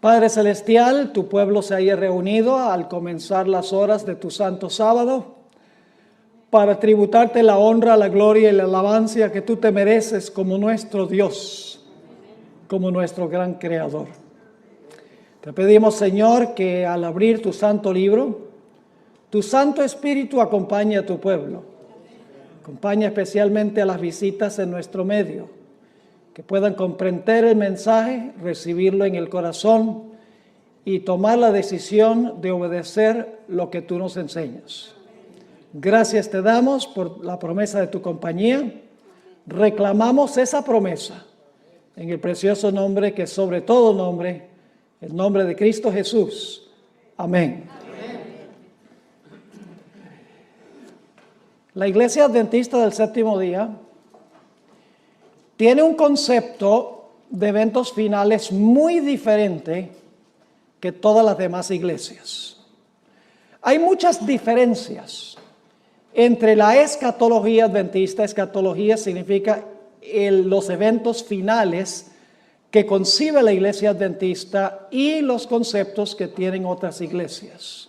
Padre Celestial, tu pueblo se haya reunido al comenzar las horas de tu santo sábado para tributarte la honra, la gloria y la alabanza que tú te mereces como nuestro Dios, como nuestro gran Creador. Te pedimos, Señor, que al abrir tu santo libro, tu Santo Espíritu acompañe a tu pueblo. Acompaña especialmente a las visitas en nuestro medio, que puedan comprender el mensaje, recibirlo en el corazón y tomar la decisión de obedecer lo que tú nos enseñas. Gracias te damos por la promesa de tu compañía. Reclamamos esa promesa en el precioso nombre que sobre todo nombre, el nombre de Cristo Jesús. Amén. La Iglesia Adventista del Séptimo Día tiene un concepto de eventos finales muy diferente que todas las demás iglesias. Hay muchas diferencias entre la escatología adventista. Escatología significa los eventos finales que concibe la Iglesia Adventista y los conceptos que tienen otras iglesias.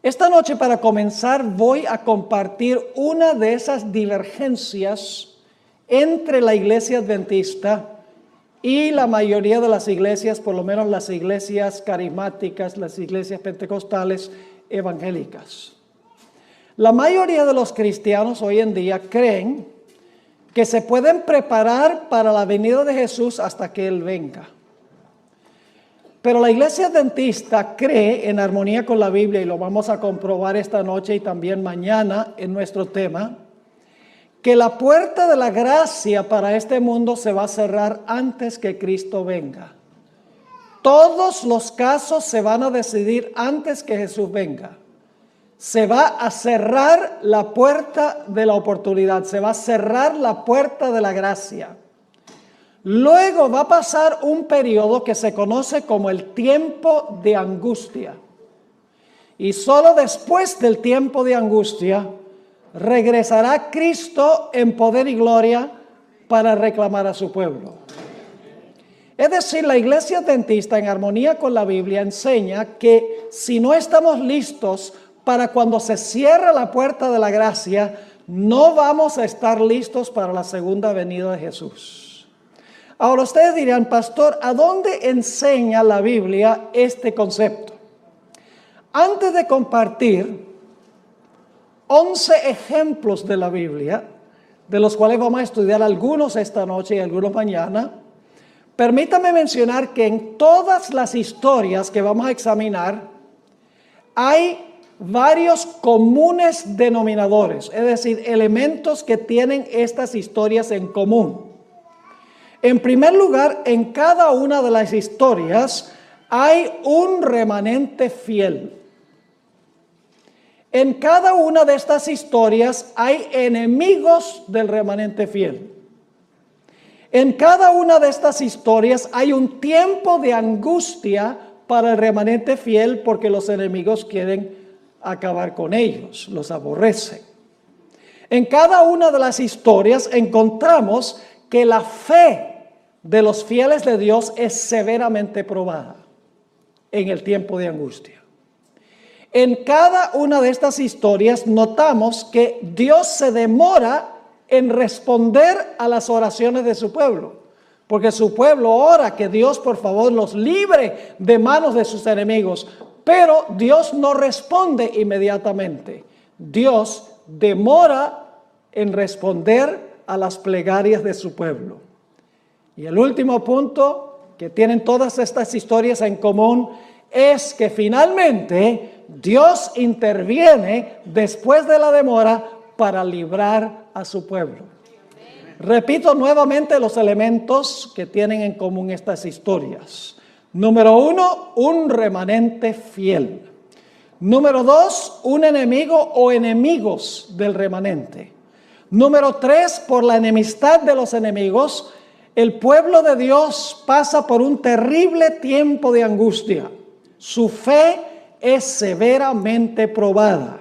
Esta noche, para comenzar, voy a compartir una de esas divergencias entre la Iglesia Adventista y la mayoría de las iglesias, por lo menos las iglesias carismáticas, las iglesias pentecostales evangélicas. La mayoría de los cristianos hoy en día creen que se pueden preparar para la venida de Jesús hasta que Él venga. Pero la Iglesia Adventista cree, en armonía con la Biblia, y lo vamos a comprobar esta noche y también mañana en nuestro tema, que la puerta de la gracia para este mundo se va a cerrar antes que Cristo venga. Todos los casos se van a decidir antes que Jesús venga. Se va a cerrar la puerta de la oportunidad, se va a cerrar la puerta de la gracia. Luego va a pasar un periodo que se conoce como el tiempo de angustia. Y solo después del tiempo de angustia regresará Cristo en poder y gloria para reclamar a su pueblo. Es decir, la Iglesia Adventista, en armonía con la Biblia, enseña que si no estamos listos para cuando se cierre la puerta de la gracia, no vamos a estar listos para la segunda venida de Jesús. Ahora ustedes dirán, pastor, ¿a dónde enseña la Biblia este concepto? Antes de compartir 11 ejemplos de la Biblia, de los cuales vamos a estudiar algunos esta noche y algunos mañana, permítame mencionar que en todas las historias que vamos a examinar hay varios comunes denominadores, es decir, elementos que tienen estas historias en común. En primer lugar, en cada una de las historias hay un remanente fiel. En cada una de estas historias hay enemigos del remanente fiel. En cada una de estas historias hay un tiempo de angustia para el remanente fiel porque los enemigos quieren acabar con ellos, los aborrecen. En cada una de las historias encontramos que la fe de los fieles de Dios es severamente probada en el tiempo de angustia. En cada una de estas historias notamos que Dios se demora en responder a las oraciones de su pueblo, porque su pueblo ora que Dios por favor los libre de manos de sus enemigos, pero Dios no responde inmediatamente. Dios demora en responder a las plegarias de su pueblo. Y el último punto que tienen todas estas historias en común es que finalmente Dios interviene después de la demora para librar a su pueblo. Repito nuevamente los elementos que tienen en común estas historias. Número 1, un remanente fiel. Número 2, un enemigo o enemigos del remanente. Número 3, por la enemistad de los enemigos, el pueblo de Dios pasa por un terrible tiempo de angustia. Su fe es severamente probada.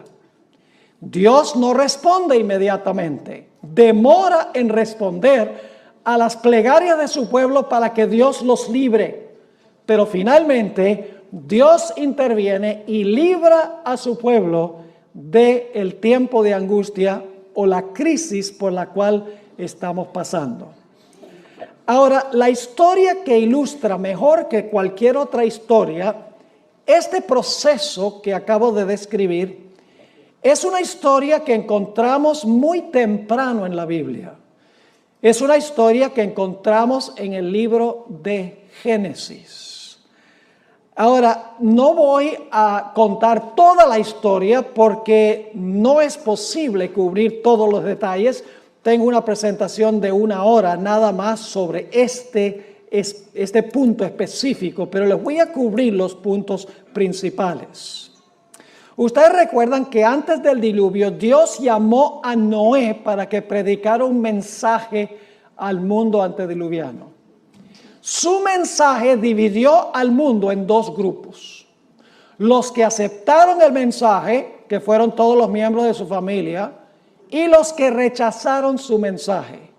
Dios no responde inmediatamente, demora en responder a las plegarias de su pueblo para que Dios los libre. Pero finalmente Dios interviene y libra a su pueblo del tiempo de angustia o la crisis por la cual estamos pasando. Ahora, la historia que ilustra mejor que cualquier otra historia este proceso que acabo de describir es una historia que encontramos muy temprano en la Biblia. Es una historia que encontramos en el libro de Génesis. Ahora, no voy a contar toda la historia porque no es posible cubrir todos los detalles. Tengo una presentación de 1 hora nada más sobre este punto específico, pero les voy a cubrir los puntos principales. Ustedes recuerdan que antes del diluvio Dios llamó a Noé para que predicara un mensaje al mundo antediluviano. Su mensaje dividió al mundo en 2 grupos. Los que aceptaron el mensaje, que fueron todos los miembros de su familia, y los que rechazaron su mensaje.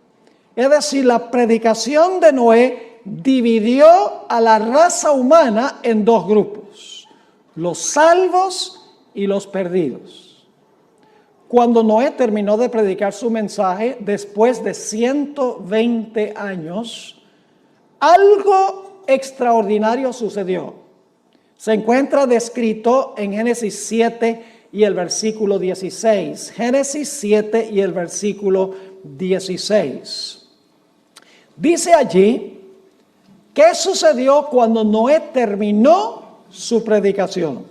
Es decir, la predicación de Noé dividió a la raza humana en 2 grupos, los salvos y los perdidos. Cuando Noé terminó de predicar su mensaje, después de 120 años, algo extraordinario sucedió. Se encuentra descrito en Génesis 7 y el versículo 16. Génesis 7 y el versículo 16. Dice allí, ¿qué sucedió cuando Noé terminó su predicación?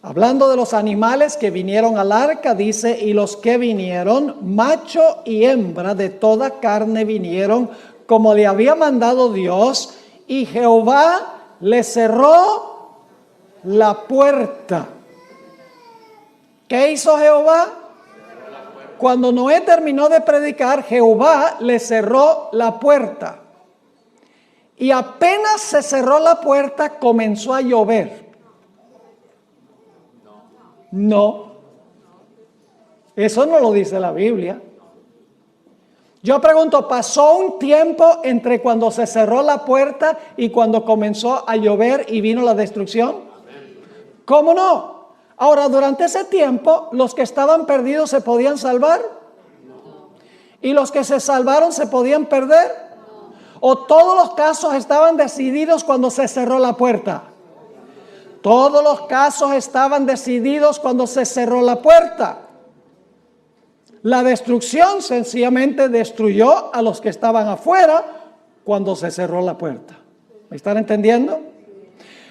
Hablando de los animales que vinieron al arca, dice, y los que vinieron, macho y hembra de toda carne vinieron, como le había mandado Dios, y Jehová le cerró la puerta. ¿Qué hizo Jehová? Cuando Noé terminó de predicar, Jehová le cerró la puerta. Y apenas se cerró la puerta, comenzó a llover. No, eso no lo dice la Biblia. Yo pregunto, ¿pasó un tiempo entre cuando se cerró la puerta y cuando comenzó a llover y vino la destrucción? ¿Cómo no? Ahora, durante ese tiempo, ¿los que estaban perdidos se podían salvar? ¿Y los que se salvaron se podían perder? ¿O todos los casos estaban decididos cuando se cerró la puerta? Todos los casos estaban decididos cuando se cerró la puerta. La destrucción sencillamente destruyó a los que estaban afuera cuando se cerró la puerta. ¿Me están entendiendo?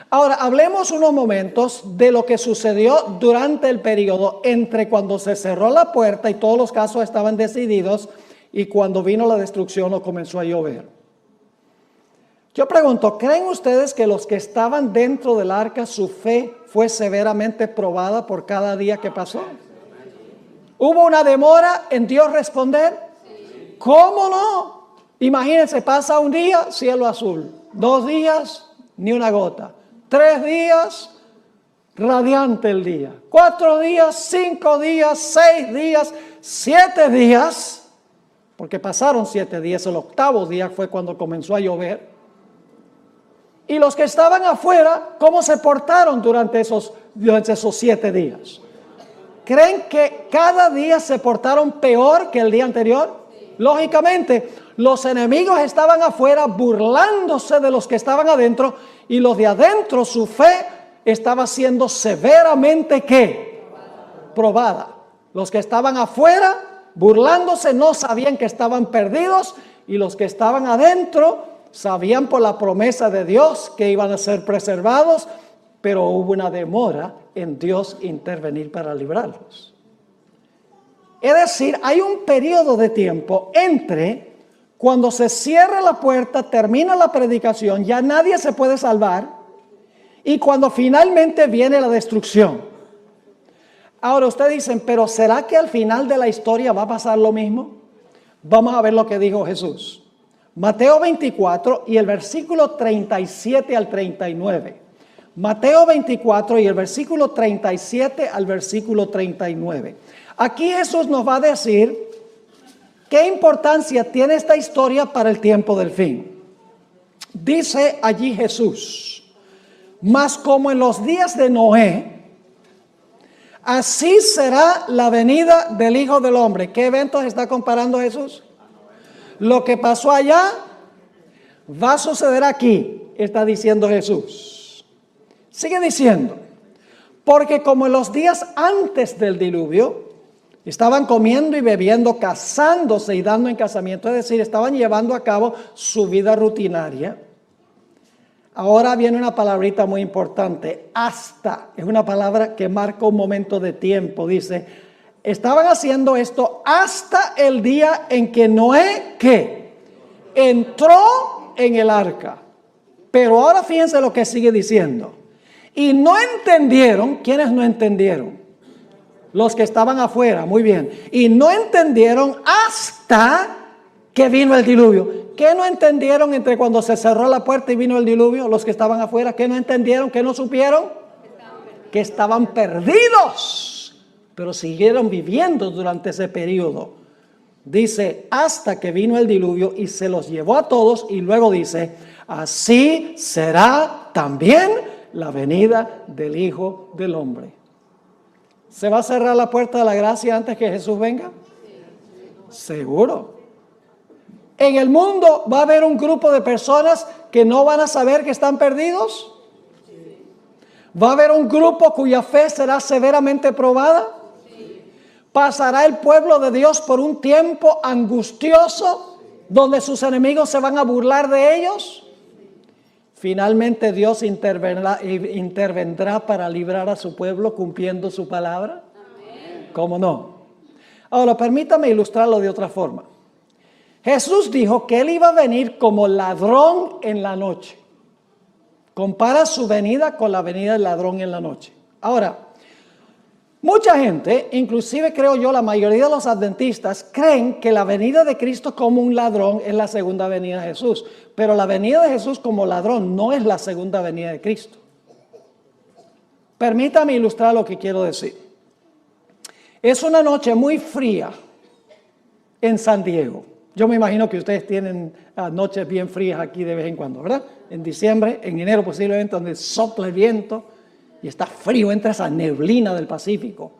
Ahora, hablemos unos momentos de lo que sucedió durante el periodo entre cuando se cerró la puerta y todos los casos estaban decididos y cuando vino la destrucción o comenzó a llover. Yo pregunto, ¿creen ustedes que los que estaban dentro del arca, su fe fue severamente probada por cada día que pasó? ¿Hubo una demora en Dios responder? ¿Cómo no? Imagínense, pasa un día, cielo azul. 2 días, ni una gota. 3 días, radiante el día. 4 días, 5 días, 6 días, 7 días. Porque pasaron 7 días, el 8º día fue cuando comenzó a llover. Y los que estaban afuera, ¿cómo se portaron durante esos 7 días? ¿Creen que cada día se portaron peor que el día anterior? Lógicamente, los enemigos estaban afuera burlándose de los que estaban adentro y los de adentro, su fe estaba siendo severamente ¿qué? Probada. Los que estaban afuera burlándose no sabían que estaban perdidos y los que estaban adentro sabían por la promesa de Dios que iban a ser preservados, pero hubo una demora en Dios intervenir para librarlos. Es decir, hay un periodo de tiempo entre cuando se cierra la puerta, termina la predicación, ya nadie se puede salvar, y cuando finalmente viene la destrucción. Ahora ustedes dicen, pero ¿será que al final de la historia va a pasar lo mismo? Vamos a ver lo que dijo Jesús. Mateo 24 y el versículo 37 al 39. Mateo 24 y el versículo 37 al versículo 39. Aquí Jesús nos va a decir qué importancia tiene esta historia para el tiempo del fin. dice allí Jesús, mas como en los días de Noé, así será la venida del Hijo del Hombre. ¿Qué eventos está comparando Jesús? Lo que pasó allá va a suceder aquí, está diciendo Jesús. Sigue diciendo, porque como en los días antes del diluvio, estaban comiendo y bebiendo, casándose y dando en casamiento, es decir, estaban llevando a cabo su vida rutinaria. Ahora viene una palabrita muy importante, hasta, es una palabra que marca un momento de tiempo, dice, estaban haciendo esto hasta el día en que Noé, ¿qué? Entró en el arca. Pero ahora fíjense lo que sigue diciendo. Y no entendieron, ¿quiénes no entendieron? Los que estaban afuera, muy bien. Y no entendieron hasta que vino el diluvio. ¿Qué no entendieron entre cuando se cerró la puerta y vino el diluvio? Los que estaban afuera, ¿qué no entendieron? ¿Qué no supieron? Que estaban perdidos, pero siguieron viviendo durante ese periodo. Dice, hasta que vino el diluvio y se los llevó a todos, y luego dice, así será también la venida del Hijo del Hombre. ¿Se va a cerrar la puerta de la gracia antes que Jesús venga? Seguro. En el mundo va a haber un grupo de personas que no van a saber que están perdidos. Va a haber un grupo cuya fe será severamente probada. Pasará el pueblo de Dios por un tiempo angustioso donde sus enemigos se van a burlar de ellos. Finalmente Dios intervendrá para librar a su pueblo cumpliendo su palabra. ¿Cómo no? Ahora permítame ilustrarlo de otra forma. Jesús dijo que Él iba a venir como ladrón en la noche. Compara su venida con la venida del ladrón en la noche. Ahora, mucha gente, inclusive creo yo la mayoría de los adventistas, creen que la venida de Cristo como un ladrón es la segunda venida de Jesús. Pero la venida de Jesús como ladrón no es la segunda venida de Cristo. Permítame ilustrar lo que quiero decir. Es una noche muy fría en San Diego. Yo me imagino que ustedes tienen noches bien frías aquí de vez en cuando, ¿verdad? En diciembre, en enero posiblemente, donde sopla el viento y está frío, entra esa neblina del Pacífico.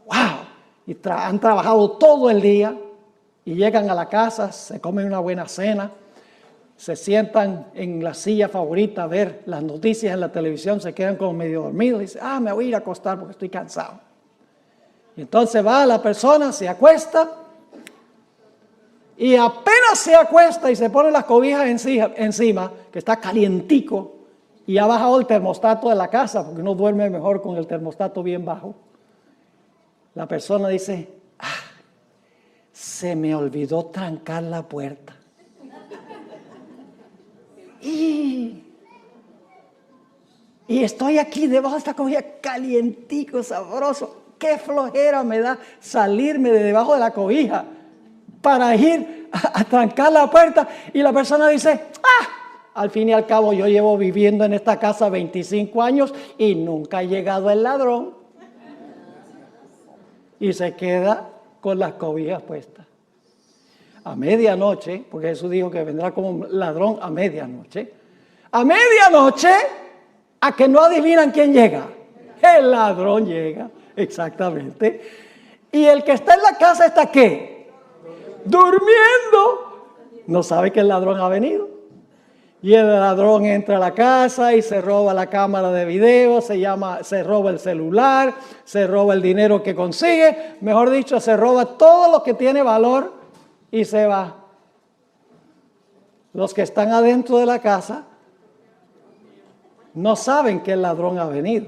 ¡Wow! Y han trabajado todo el día y llegan a la casa, se comen una buena cena, se sientan en la silla favorita a ver las noticias en la televisión, se quedan como medio dormidos y dicen, me voy a ir a acostar porque estoy cansado. Y entonces va la persona, se acuesta, y apenas se acuesta y se pone las cobijas encima, que está calientico, y ha bajado el termostato de la casa, porque uno duerme mejor con el termostato bien bajo. La persona dice, se me olvidó trancar la puerta. Y estoy aquí debajo de esta cobija calientico, sabroso. Qué flojera me da salirme de debajo de la cobija para ir a trancar la puerta. Y la persona dice, al fin y al cabo yo llevo viviendo en esta casa 25 años y nunca ha llegado el ladrón. Y se queda con las cobijas puestas. A medianoche, porque Jesús dijo que vendrá como un ladrón a medianoche. A medianoche, a que no adivinan quién llega. El ladrón llega, exactamente. Y el que está en la casa está ¿qué? Durmiendo. No sabe que el ladrón ha venido. Y el ladrón entra a la casa y se roba la cámara de video, se roba el celular, se roba el dinero que consigue, mejor dicho, se roba todo lo que tiene valor y se va. Los que están adentro de la casa no saben que el ladrón ha venido.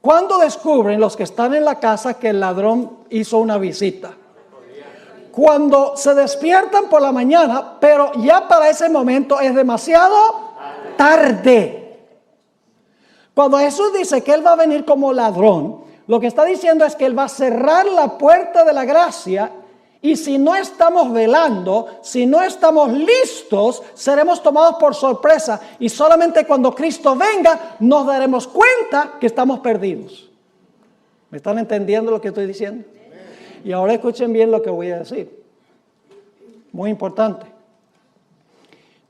¿Cuándo descubren los que están en la casa que el ladrón hizo una visita? Cuando se despiertan por la mañana, pero ya para ese momento es demasiado tarde. Cuando Jesús dice que Él va a venir como ladrón, lo que está diciendo es que Él va a cerrar la puerta de la gracia, y si no estamos velando, si no estamos listos, seremos tomados por sorpresa, y solamente cuando Cristo venga nos daremos cuenta que estamos perdidos. ¿Me están entendiendo lo que estoy diciendo? Y ahora escuchen bien lo que voy a decir. Muy importante.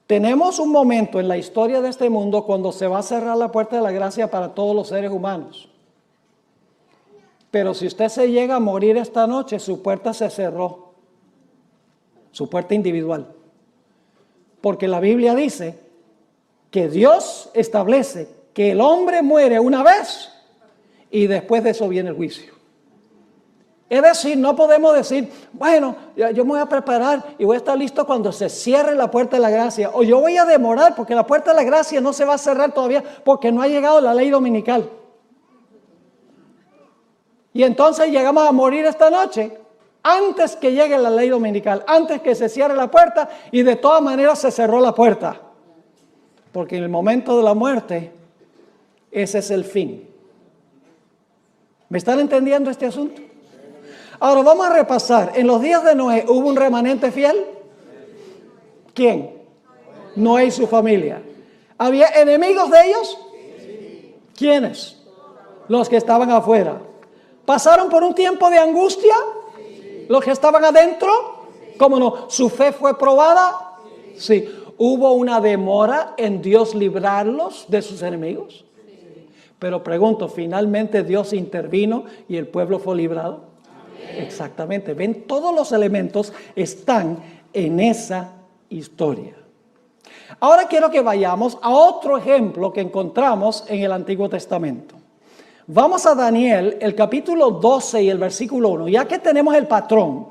Tenemos un momento en la historia de este mundo cuando se va a cerrar la puerta de la gracia para todos los seres humanos. Pero si usted se llega a morir esta noche, su puerta se cerró. Su puerta individual. Porque la Biblia dice que Dios establece que el hombre muere una vez y después de eso viene el juicio. Es decir, no podemos decir, bueno, yo me voy a preparar y voy a estar listo cuando se cierre la puerta de la gracia. O yo voy a demorar porque la puerta de la gracia no se va a cerrar todavía porque no ha llegado la ley dominical. Y entonces llegamos a morir esta noche antes que llegue la ley dominical, antes que se cierre la puerta y de todas maneras se cerró la puerta. Porque en el momento de la muerte, ese es el fin. ¿Me están entendiendo este asunto? Ahora vamos a repasar. En los días de Noé, ¿hubo un remanente fiel? ¿Quién? Noé y su familia. ¿Había enemigos de ellos? ¿Quiénes? Los que estaban afuera. ¿Pasaron por un tiempo de angustia? ¿Los que estaban adentro? ¿Cómo no? ¿Su fe fue probada? Sí. ¿Hubo una demora en Dios librarlos de sus enemigos? Pero pregunto, ¿finalmente Dios intervino y el pueblo fue librado? Exactamente. Ven, todos los elementos están en esa historia. Ahora quiero que vayamos a otro ejemplo que encontramos en el Antiguo Testamento. Vamos a Daniel, el capítulo 12 y el versículo 1. Ya que tenemos el patrón,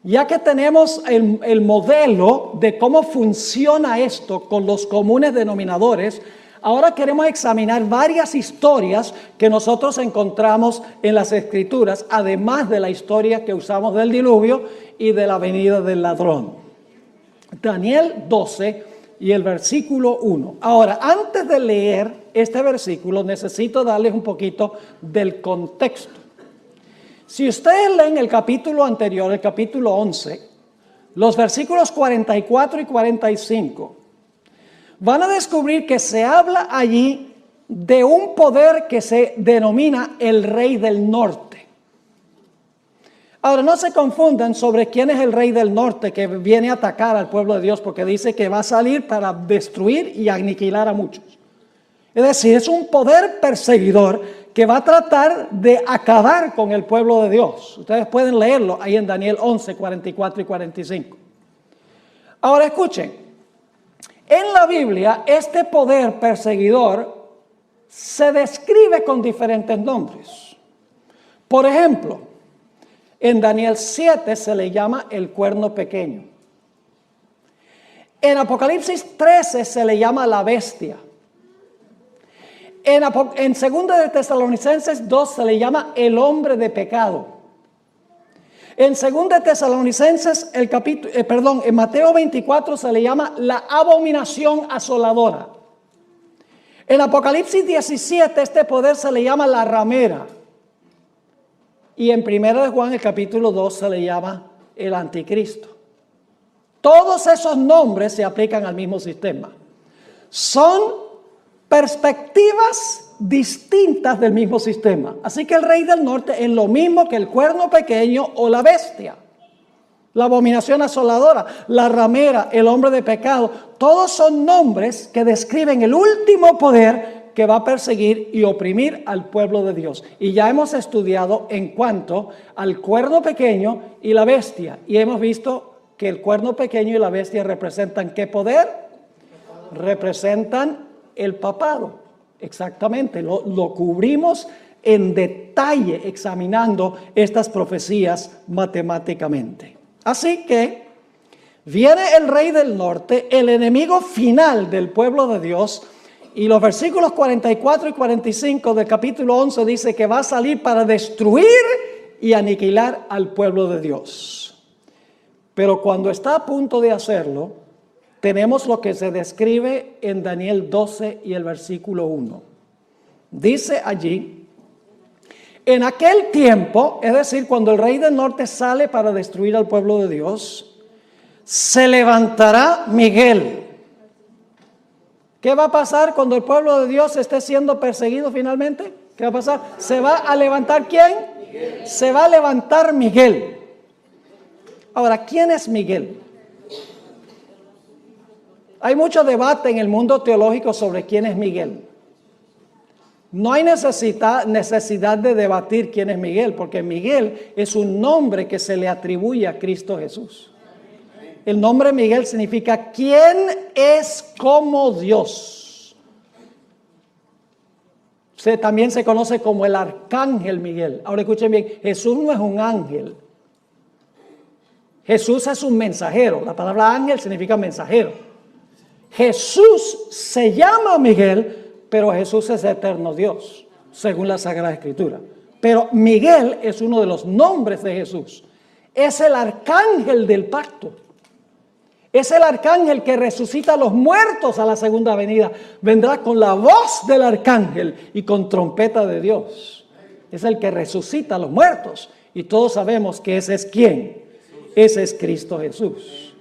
ya que tenemos el modelo de cómo funciona esto con los comunes denominadores, ahora queremos examinar varias historias que nosotros encontramos en las Escrituras, además de la historia que usamos del diluvio y de la venida del ladrón. Daniel 12 y el versículo 1. Ahora, antes de leer este versículo, necesito darles un poquito del contexto. Si ustedes leen el capítulo anterior, el capítulo 11, los versículos 44 y 45, van a descubrir que se habla allí de un poder que se denomina el Rey del Norte. Ahora, no se confundan sobre quién es el Rey del Norte que viene a atacar al pueblo de Dios, porque dice que va a salir para destruir y aniquilar a muchos. Es decir, es un poder perseguidor que va a tratar de acabar con el pueblo de Dios. Ustedes pueden leerlo ahí en Daniel 11, 44 y 45. Ahora escuchen. En la Biblia, este poder perseguidor se describe con diferentes nombres. Por ejemplo, en Daniel 7 se le llama el cuerno pequeño. En Apocalipsis 13 se le llama la bestia. En 2 de Tesalonicenses 2 se le llama el hombre de pecado. En 2 de Tesalonicenses, en Mateo 24 se le llama la abominación asoladora. En Apocalipsis 17 este poder se le llama la ramera. Y en 1 de Juan, el capítulo 2, se le llama el anticristo. Todos esos nombres se aplican al mismo sistema. Son perspectivas distintas del mismo sistema. Así que el Rey del Norte es lo mismo que el cuerno pequeño o la bestia. La abominación asoladora, la ramera, el hombre de pecado. Todos son nombres que describen el último poder que va a perseguir y oprimir al pueblo de Dios. Y ya hemos estudiado en cuanto al cuerno pequeño y la bestia. Y hemos visto que el cuerno pequeño y la bestia representan ¿qué poder? Representan el papado. Exactamente. Lo cubrimos en detalle examinando estas profecías matemáticamente. Así que viene el Rey del Norte, el enemigo final del pueblo de Dios. Y los versículos 44 y 45 del capítulo 11 dice que va a salir para destruir y aniquilar al pueblo de Dios. Pero cuando está a punto de hacerlo, tenemos lo que se describe en Daniel 12 y el versículo 1. Dice allí, en aquel tiempo, es decir, cuando el Rey del Norte sale para destruir al pueblo de Dios, se levantará Miguel. ¿Qué va a pasar cuando el pueblo de Dios esté siendo perseguido finalmente? ¿Qué va a pasar? ¿Se va a levantar quién? Miguel. Se va a levantar Miguel. Ahora, ¿quién es Miguel? Hay mucho debate en el mundo teológico sobre quién es Miguel. No hay necesidad de debatir quién es Miguel, porque Miguel es un nombre que se le atribuye a Cristo Jesús. El nombre Miguel significa ¿quién es como Dios? También se conoce como el arcángel Miguel. Ahora escuchen bien, Jesús no es un ángel. Jesús es un mensajero. La palabra ángel significa mensajero. Jesús se llama Miguel, pero Jesús es eterno Dios, según la Sagrada Escritura. Pero Miguel es uno de los nombres de Jesús. Es el arcángel del pacto. Es el arcángel que resucita a los muertos a la segunda venida. Vendrá con la voz del arcángel y con trompeta de Dios. Es el que resucita a los muertos. Y todos sabemos que ese es ¿quién? Ese es Cristo Jesús.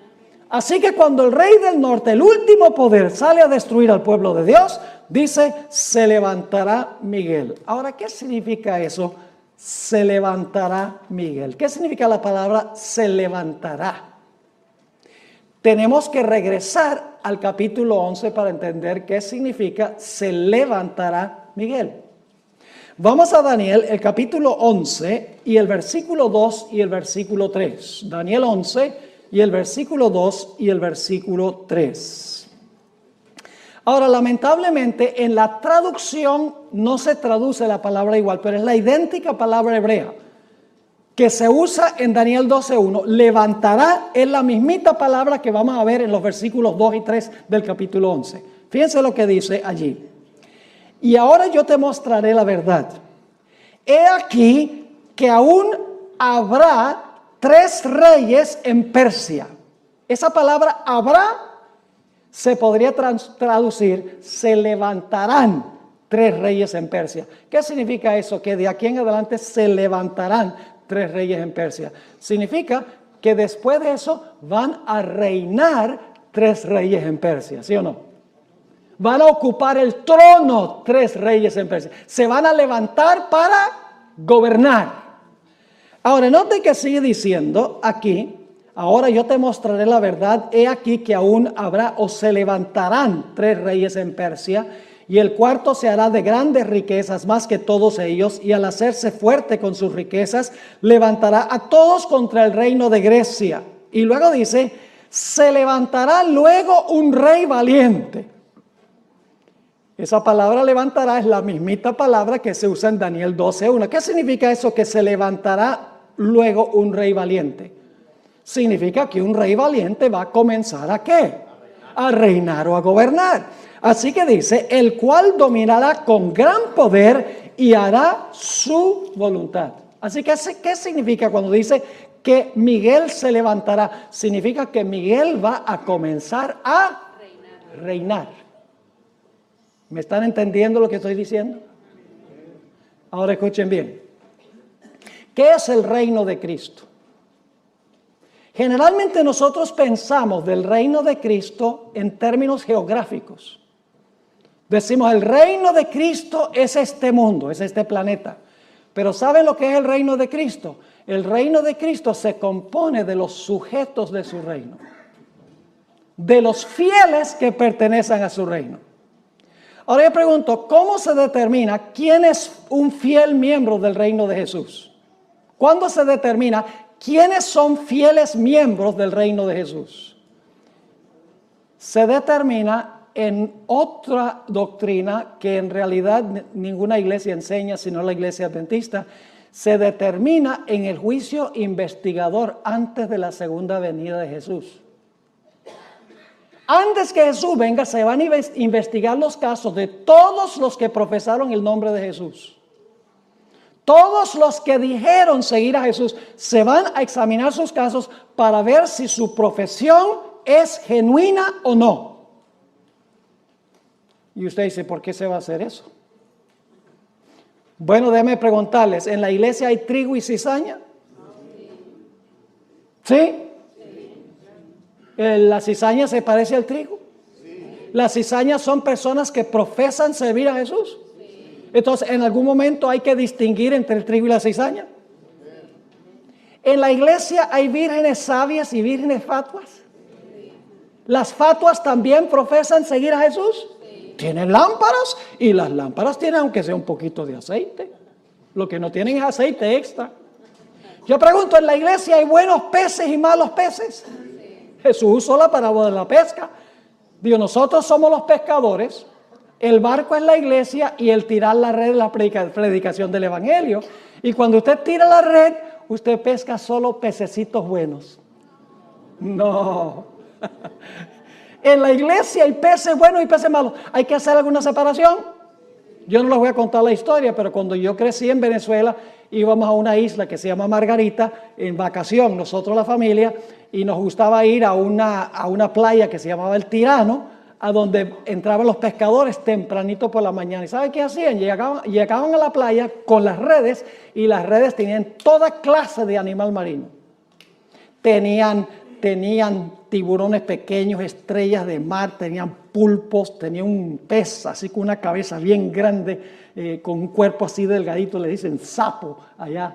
Así que cuando el rey del norte, el último poder, sale a destruir al pueblo de Dios, dice, se levantará Miguel. Ahora, ¿qué significa eso? Se levantará Miguel. ¿Qué significa la palabra se levantará? Tenemos que regresar al capítulo 11 para entender qué significa se levantará Miguel. Vamos a Daniel, el capítulo 11 y el versículo 2 y el versículo 3. Daniel 11 y el versículo 2 y el versículo 3. Ahora, lamentablemente, en la traducción no se traduce la palabra igual, pero es la idéntica palabra hebrea que se usa en Daniel 12:1. Levantará es la mismita palabra que vamos a ver en los versículos 2 y 3 del capítulo 11. Fíjense lo que dice allí. Y ahora yo te mostraré la verdad. He aquí que aún habrá 3 reyes en Persia. Esa palabra habrá se podría traducir, se levantarán 3 reyes en Persia. ¿Qué significa eso? Que de aquí en adelante se levantarán 3 reyes en Persia. Significa que después de eso van a reinar 3 reyes en Persia, ¿sí o no? Van a ocupar el trono 3 reyes en Persia. Se van a levantar para gobernar. Ahora, note que sigue diciendo aquí, ahora yo te mostraré la verdad, he aquí que aún habrá o se levantarán 3 reyes en Persia, y el cuarto se hará de grandes riquezas más que todos ellos, y al hacerse fuerte con sus riquezas, levantará a todos contra el reino de Grecia. Y luego dice, se levantará luego un rey valiente. Esa palabra levantará es la mismita palabra que se usa en Daniel 12:1. ¿Qué significa eso? Que se levantará luego un rey valiente. Significa que un rey valiente va a comenzar ¿a qué? A reinar o a gobernar. Así que dice, el cual dominará con gran poder y hará su voluntad. Así que, ¿qué significa cuando dice que Miguel se levantará? Significa que Miguel va a comenzar a reinar. ¿Me están entendiendo lo que estoy diciendo? Ahora escuchen bien. ¿Qué es el reino de Cristo? Generalmente nosotros pensamos del reino de Cristo en términos geográficos. Decimos, el reino de Cristo es este mundo, es este planeta. Pero ¿saben lo que es el reino de Cristo? El reino de Cristo se compone de los sujetos de su reino, de los fieles que pertenecen a su reino. Ahora yo pregunto, ¿cómo se determina quién es un fiel miembro del reino de Jesús? ¿Cuándo se determina quiénes son fieles miembros del reino de Jesús? Se determina en otra doctrina que en realidad ninguna iglesia enseña, sino la iglesia adventista. Se determina en el juicio investigador antes de la segunda venida de Jesús. Antes que Jesús venga, se van a investigar los casos de todos los que profesaron el nombre de Jesús. Todos los que dijeron seguir a Jesús, se van a examinar sus casos para ver si su profesión es genuina o no. Y usted dice, ¿por qué se va a hacer eso? Bueno, déjenme preguntarles, ¿en la iglesia hay trigo y cizaña? ¿Sí? ¿La cizaña se parece al trigo? ¿Las cizañas son personas que profesan servir a Jesús? Entonces, ¿en algún momento hay que distinguir entre el trigo y la cizaña? ¿En la iglesia hay vírgenes sabias y vírgenes fatuas? ¿Las fatuas también profesan seguir a Jesús? Sí. Tienen lámparas y las lámparas tienen aunque sea un poquito de aceite. Lo que no tienen es aceite extra. Yo pregunto, ¿en la iglesia hay buenos peces y malos peces? Sí. Jesús usó la parábola de la pesca. Digo, nosotros somos los pescadores, el barco es la iglesia y el tirar la red es la predicación del evangelio. Y cuando usted tira la red, usted pesca solo pececitos buenos. No. En la iglesia hay peces buenos y peces malos. ¿Hay que hacer alguna separación? Yo no les voy a contar la historia, pero cuando yo crecí en Venezuela, íbamos a una isla que se llama Margarita, en vacación, nosotros la familia, y nos gustaba ir a una playa que se llamaba El Tirano, a donde entraban los pescadores tempranito por la mañana. ¿Y sabe qué hacían? Llegaban a la playa con las redes, y las redes tenían toda clase de animal marino. Tenían tiburones pequeños, estrellas de mar, tenían pulpos, tenían un pez así con una cabeza bien grande, con un cuerpo así delgadito, le dicen sapo allá,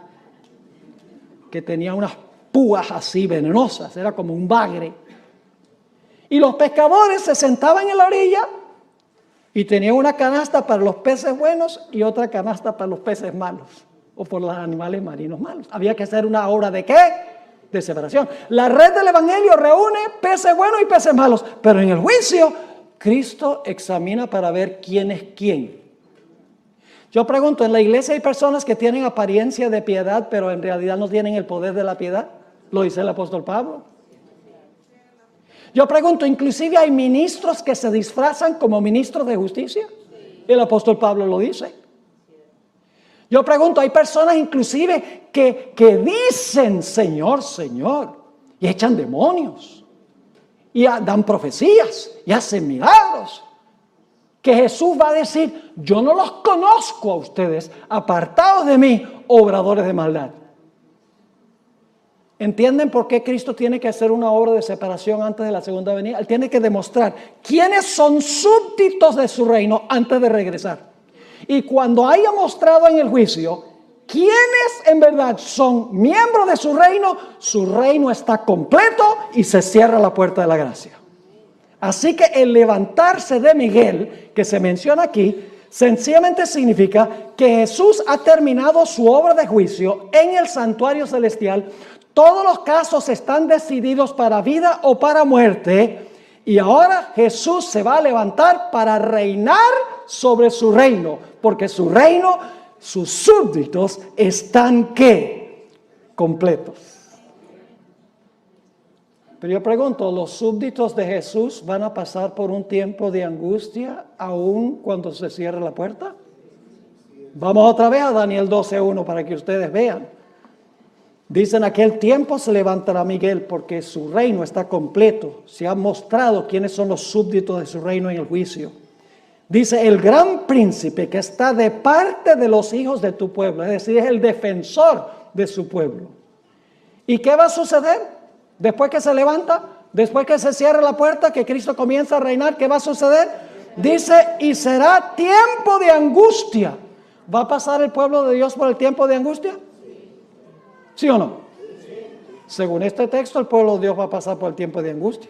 que tenía unas púas así venenosas, era como un bagre. Y los pescadores se sentaban en la orilla y tenían una canasta para los peces buenos y otra canasta para los peces malos, o por los animales marinos malos. Había que hacer una obra ¿de qué? De separación. La red del evangelio reúne peces buenos y peces malos, pero en el juicio Cristo examina para ver quién es quién. Yo pregunto, ¿en la iglesia hay personas que tienen apariencia de piedad, pero en realidad no tienen el poder de la piedad? Lo dice el apóstol Pablo. Yo pregunto, ¿inclusive hay ministros que se disfrazan como ministros de justicia? El apóstol Pablo lo dice. Yo pregunto, hay personas inclusive que dicen Señor, Señor, y echan demonios, y dan profecías, y hacen milagros, que Jesús va a decir, yo no los conozco a ustedes, apartados de mí, obradores de maldad. ¿Entienden por qué Cristo tiene que hacer una obra de separación antes de la segunda venida? Él tiene que demostrar quiénes son súbditos de su reino antes de regresar. Y cuando haya mostrado en el juicio quiénes en verdad son miembros de su reino está completo y se cierra la puerta de la gracia. Así que el levantarse de Miguel, que se menciona aquí, sencillamente significa que Jesús ha terminado su obra de juicio en el santuario celestial. Todos los casos están decididos para vida o para muerte. Y ahora Jesús se va a levantar para reinar sobre su reino, porque su reino, sus súbditos están ¿qué? Completos. Pero yo pregunto, ¿los súbditos de Jesús van a pasar por un tiempo de angustia aún cuando se cierre la puerta? Vamos otra vez a Daniel 12:1 para que ustedes vean. Dice, en aquel tiempo se levantará Miguel porque su reino está completo. Se ha mostrado quiénes son los súbditos de su reino en el juicio. Dice, el gran príncipe que está de parte de los hijos de tu pueblo, es decir, es el defensor de su pueblo. ¿Y qué va a suceder? Después que se levanta, después que se cierra la puerta, que Cristo comienza a reinar, ¿qué va a suceder? Dice, y será tiempo de angustia. ¿Va a pasar el pueblo de Dios por el tiempo de angustia? ¿Sí o no? Según este texto, el pueblo de Dios va a pasar por el tiempo de angustia.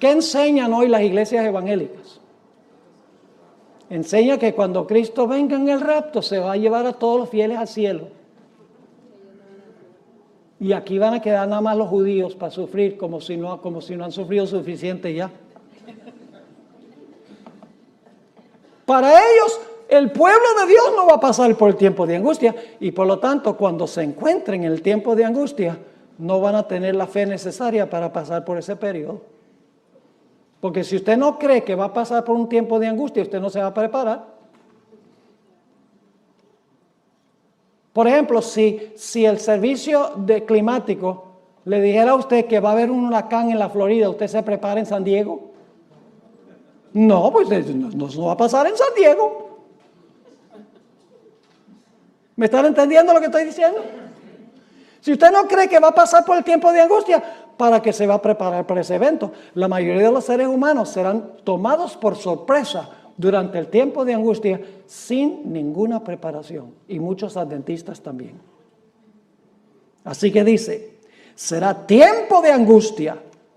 ¿Qué enseñan hoy las iglesias evangélicas? Enseña que cuando Cristo venga en el rapto, se va a llevar a todos los fieles al cielo. Y aquí van a quedar nada más los judíos para sufrir, como si no han sufrido suficiente ya. Para ellos, el pueblo de Dios no va a pasar por el tiempo de angustia, y por lo tanto, cuando se encuentren en el tiempo de angustia, no van a tener la fe necesaria para pasar por ese periodo. Porque si usted no cree que va a pasar por un tiempo de angustia, usted no se va a preparar. Por ejemplo, si el servicio climático le dijera a usted que va a haber un huracán en la Florida, ¿usted se prepara en San Diego? No, pues no va a pasar en San Diego. ¿Me están entendiendo lo que estoy diciendo? Si usted no cree que va a pasar por el tiempo de angustia, ¿para qué se va a preparar para ese evento? La mayoría de los seres humanos serán tomados por sorpresa durante el tiempo de angustia sin ninguna preparación, y muchos adventistas también. Así que dice, será tiempo de angustia,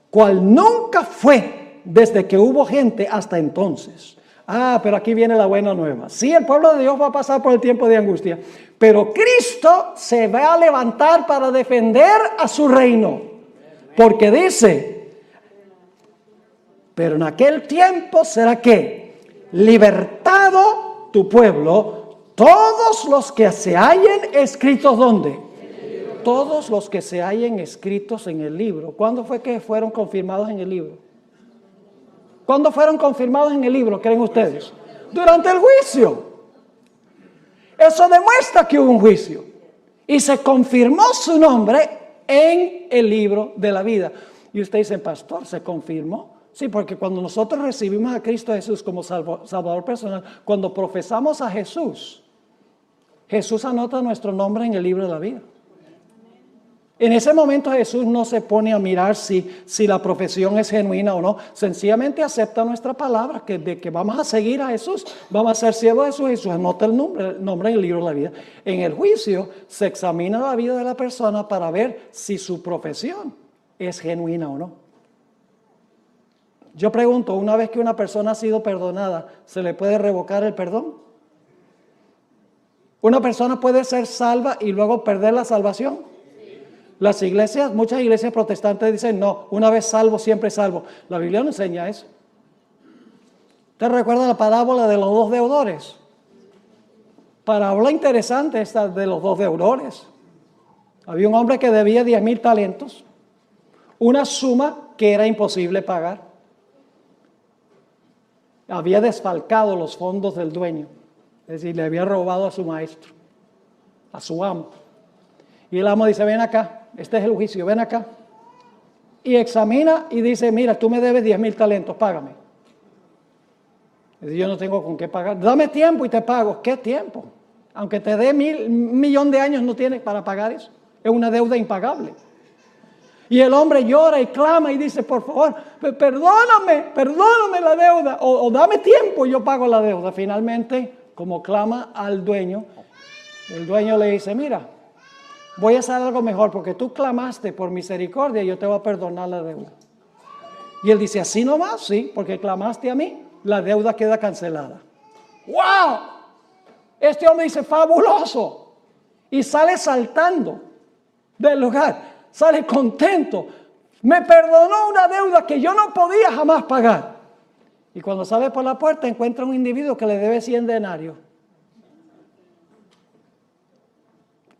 cual nunca fue desde que hubo gente hasta entonces. Pero aquí viene la buena nueva. Sí, el pueblo de Dios va a pasar por el tiempo de angustia, pero Cristo se va a levantar para defender a su reino. Porque dice, pero en aquel tiempo será que libertado tu pueblo, todos los que se hallen escritos, ¿dónde? Todos los que se hallen escritos en el libro. ¿Cuándo fue que fueron confirmados en el libro? ¿Cuándo fueron confirmados en el libro, creen ustedes? Durante el juicio. Eso demuestra que hubo un juicio. Y se confirmó su nombre en el libro de la vida. Y usted dice, pastor, ¿se confirmó? Sí, porque cuando nosotros recibimos a Cristo Jesús como Salvador personal, cuando profesamos a Jesús, Jesús anota nuestro nombre en el libro de la vida. En ese momento Jesús no se pone a mirar si la profesión es genuina o no. Sencillamente acepta nuestra palabra, de que vamos a seguir a Jesús, vamos a ser siervos de Jesús. Jesús anota el nombre en el libro de la vida. En el juicio se examina la vida de la persona para ver si su profesión es genuina o no. Yo pregunto, una vez que una persona ha sido perdonada, ¿se le puede revocar el perdón? ¿Una persona puede ser salva y luego perder la salvación? Las iglesias, muchas iglesias protestantes dicen, no, una vez salvo, siempre salvo. La Biblia no enseña eso. ¿Te recuerda la parábola de los dos deudores? Parábola interesante esta de los dos deudores. Había un hombre que debía 10,000 talentos, una suma que era imposible pagar. Había desfalcado los fondos del dueño, es decir, le había robado a su maestro, a su amo. Y el amo dice, ven acá. Este es el juicio, ven acá. Y examina y dice, mira, tú me debes 10,000 talentos, págame. Dice, yo no tengo con qué pagar. Dame tiempo y te pago. ¿Qué tiempo? Aunque te dé 1,000,000 de años, no tienes para pagar eso. Es una deuda impagable. Y el hombre llora y clama y dice, por favor, perdóname la deuda. O dame tiempo y yo pago la deuda. Finalmente, como clama al dueño, el dueño le dice, mira, voy a hacer algo mejor porque tú clamaste por misericordia y yo te voy a perdonar la deuda. Y él dice, así nomás, sí, porque clamaste a mí, la deuda queda cancelada. ¡Wow! Este hombre dice, fabuloso. Y sale saltando del lugar, sale contento. Me perdonó una deuda que yo no podía jamás pagar. Y cuando sale por la puerta encuentra un individuo que le debe 100 denarios.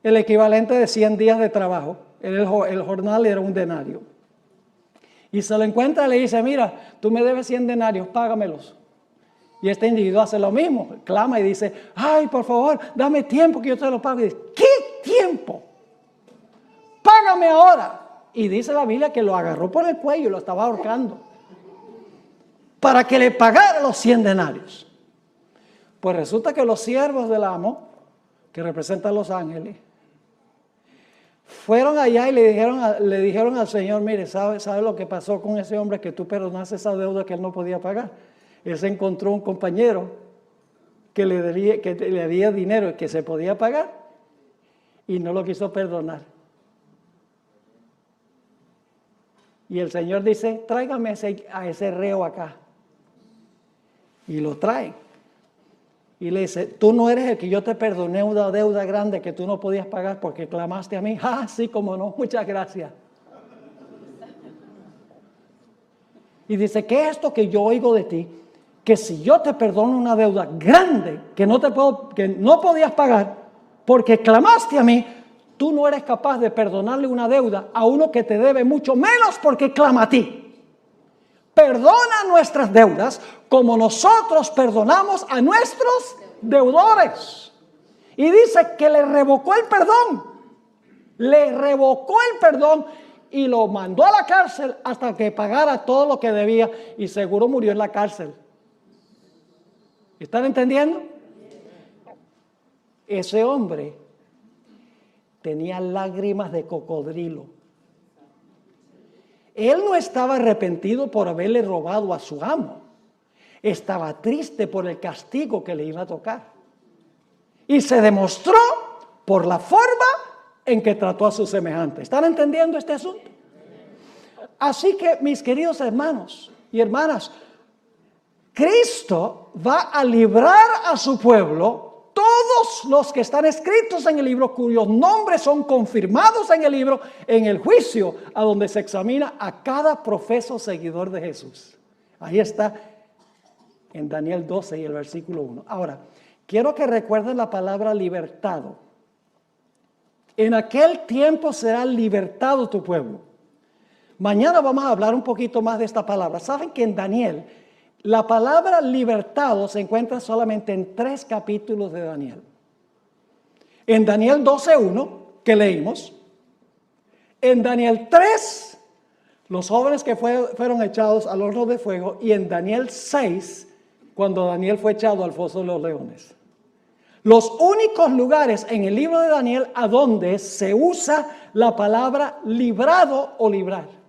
El equivalente de 100 días de trabajo. El jornal era un denario. Y se lo encuentra y le dice, mira, tú me debes 100 denarios, págamelos. Y este individuo hace lo mismo, clama y dice, ay, por favor, dame tiempo que yo te lo pago. Y dice, ¿qué tiempo? Págame ahora. Y dice la Biblia que lo agarró por el cuello y lo estaba ahorcando para que le pagara los 100 denarios. Pues resulta que los siervos del amo, que representan a los ángeles, fueron allá y le dijeron al Señor, mire, ¿sabe lo que pasó con ese hombre que tú perdonaste esa deuda que él no podía pagar? Él se encontró un compañero que le debía dinero que se podía pagar y no lo quiso perdonar. Y el Señor dice, tráigame a ese reo acá. Y lo traen. Y le dice, tú no eres el que yo te perdoné una deuda grande que tú no podías pagar porque clamaste a mí. Ah, sí, como no, muchas gracias. Y dice, ¿qué es esto que yo oigo de ti? Que si yo te perdono una deuda grande que no podías pagar porque clamaste a mí, tú no eres capaz de perdonarle una deuda a uno que te debe mucho menos porque clama a ti. Perdona nuestras deudas como nosotros perdonamos a nuestros deudores. Y dice que le revocó el perdón. Le revocó el perdón y lo mandó a la cárcel hasta que pagara todo lo que debía y seguro murió en la cárcel. ¿Están entendiendo? Ese hombre tenía lágrimas de cocodrilo. Él no estaba arrepentido por haberle robado a su amo. Estaba triste por el castigo que le iba a tocar. Y se demostró por la forma en que trató a sus semejantes. ¿Están entendiendo este asunto? Así que, mis queridos hermanos y hermanas, Cristo va a librar a su pueblo, todos los que están escritos en el libro, cuyos nombres son confirmados en el libro, en el juicio, a donde se examina a cada profeso seguidor de Jesús. Ahí está en Daniel 12 y el versículo 1. Ahora, quiero que recuerden la palabra libertado. En aquel tiempo será libertado tu pueblo. Mañana vamos a hablar un poquito más de esta palabra. Saben que en Daniel la palabra libertado se encuentra solamente en 3 capítulos de Daniel. En Daniel 12:1, que leímos. En Daniel 3, los jóvenes que fueron echados al horno de fuego. Y en Daniel 6, cuando Daniel fue echado al foso de los leones. Los únicos lugares en el libro de Daniel a donde se usa la palabra librado o librar.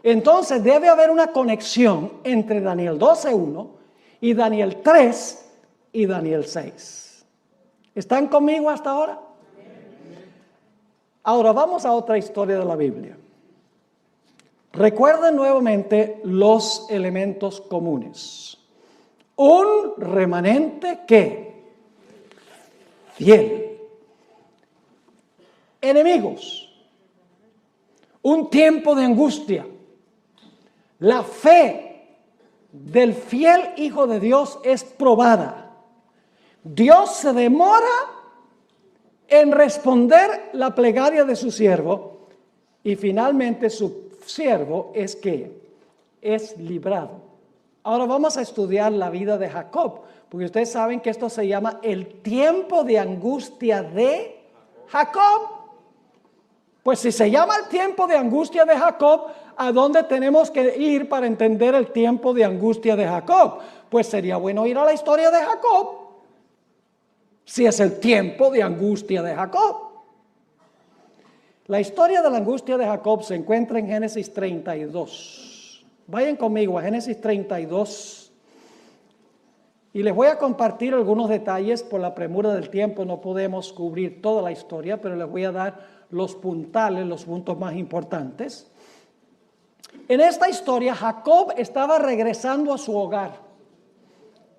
Entonces debe haber una conexión entre Daniel 12:1 y Daniel 3 y Daniel 6. ¿Están conmigo hasta ahora? Ahora vamos a otra historia de la Biblia. Recuerden nuevamente los elementos comunes. Un remanente que fiel. Enemigos. Un tiempo de angustia. La fe del fiel Hijo de Dios es probada. Dios se demora en responder la plegaria de su siervo y finalmente su siervo es librado. Ahora vamos a estudiar la vida de Jacob, porque ustedes saben que esto se llama el tiempo de angustia de Jacob. Pues si se llama el tiempo de angustia de Jacob, ¿a dónde tenemos que ir para entender el tiempo de angustia de Jacob? Pues sería bueno ir a la historia de Jacob, si es el tiempo de angustia de Jacob. La historia de la angustia de Jacob se encuentra en Génesis 32. Vayan conmigo a Génesis 32 y les voy a compartir algunos detalles. Por la premura del tiempo no podemos cubrir toda la historia, pero les voy a dar los puntales, los puntos más importantes. En esta historia, Jacob estaba regresando a su hogar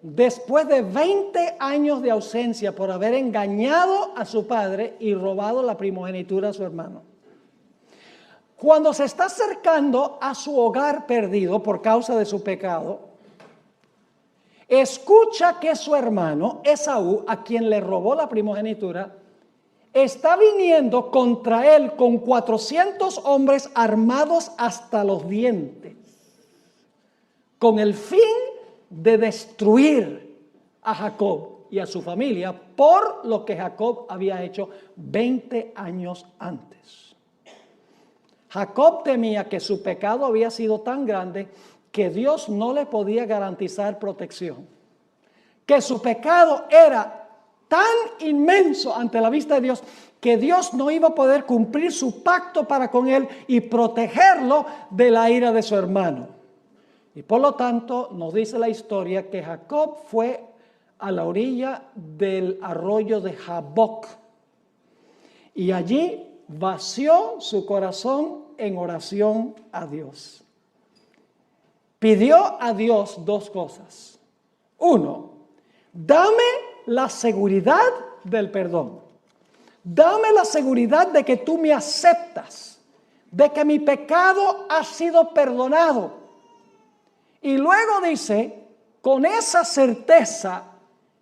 después de 20 años de ausencia por haber engañado a su padre y robado la primogenitura a su hermano. Cuando se está acercando a su hogar perdido por causa de su pecado, escucha que su hermano Esaú, a quien le robó la primogenitura, está viniendo contra él con 400 hombres armados hasta los dientes, con el fin de destruir a Jacob y a su familia por lo que Jacob había hecho 20 años antes. Jacob temía que su pecado había sido tan grande que Dios no le podía garantizar protección, que su pecado era tan inmenso ante la vista de Dios que Dios no iba a poder cumplir su pacto para con él y protegerlo de la ira de su hermano. Y por lo tanto nos dice la historia que Jacob fue a la orilla del arroyo de Jaboc y allí vació su corazón en oración a Dios. Pidió a Dios 2 cosas. 1, dame la seguridad del perdón. Dame la seguridad de que tú me aceptas, de que mi pecado ha sido perdonado. Y luego dice, con esa certeza,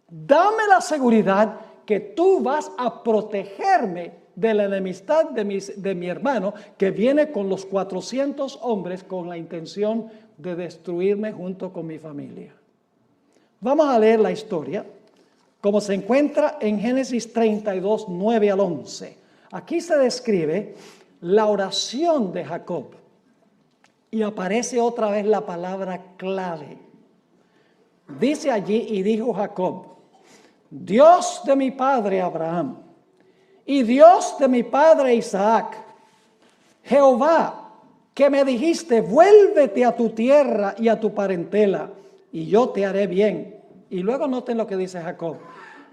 dame la seguridad que tú vas a protegerme de la enemistad de mi hermano que viene con los 400 hombres con la intención de destruirme junto con mi familia. Vamos a leer la historia como se encuentra en Génesis 32, 9 al 11. Aquí se describe la oración de Jacob y aparece otra vez la palabra clave. Dice allí, y dijo Jacob, Dios de mi padre Abraham y Dios de mi padre Isaac, Jehová, que me dijiste, vuélvete a tu tierra y a tu parentela, y yo te haré bien. Y luego noten lo que dice Jacob.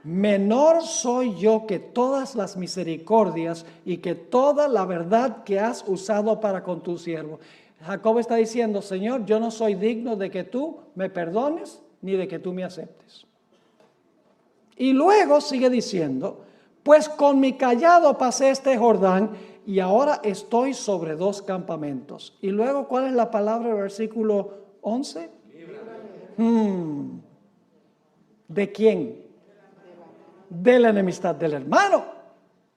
menor soy yo que todas las misericordias y que toda la verdad que has usado para con tu siervo. Jacob está diciendo, Señor, yo no soy digno de que tú me perdones ni de que tú me aceptes. Y luego sigue diciendo, pues con mi cayado pasé este Jordán y ahora estoy sobre 2 campamentos. Y luego, ¿cuál es la palabra del versículo 11? ¿De quién? De la enemistad del hermano.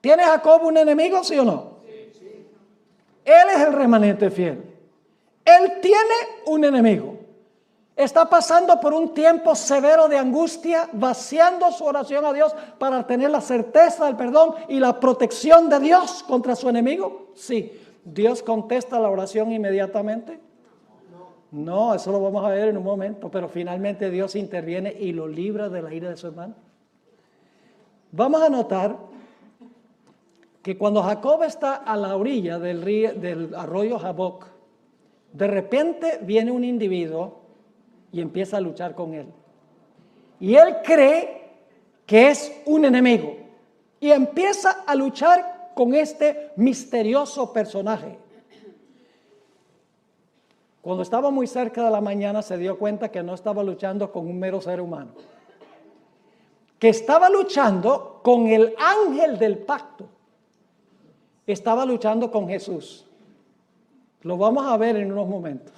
¿Tiene Jacob un enemigo, sí o no? Sí. Él es el remanente fiel. Él tiene un enemigo. Está pasando por un tiempo severo de angustia, vaciando su oración a Dios para tener la certeza del perdón y la protección de Dios contra su enemigo. Sí. ¿Dios contesta la oración inmediatamente? No, eso lo vamos a ver en un momento, pero finalmente Dios interviene y lo libra de la ira de su hermano. Vamos a notar que cuando Jacob está a la orilla del arroyo Jaboc, de repente viene un individuo y empieza a luchar con él. Y él cree que es un enemigo y empieza a luchar con este misterioso personaje. Cuando estaba muy cerca de la mañana se dio cuenta que no estaba luchando con un mero ser humano, que estaba luchando con el ángel del pacto. Estaba luchando con Jesús. Lo vamos a ver en unos momentos.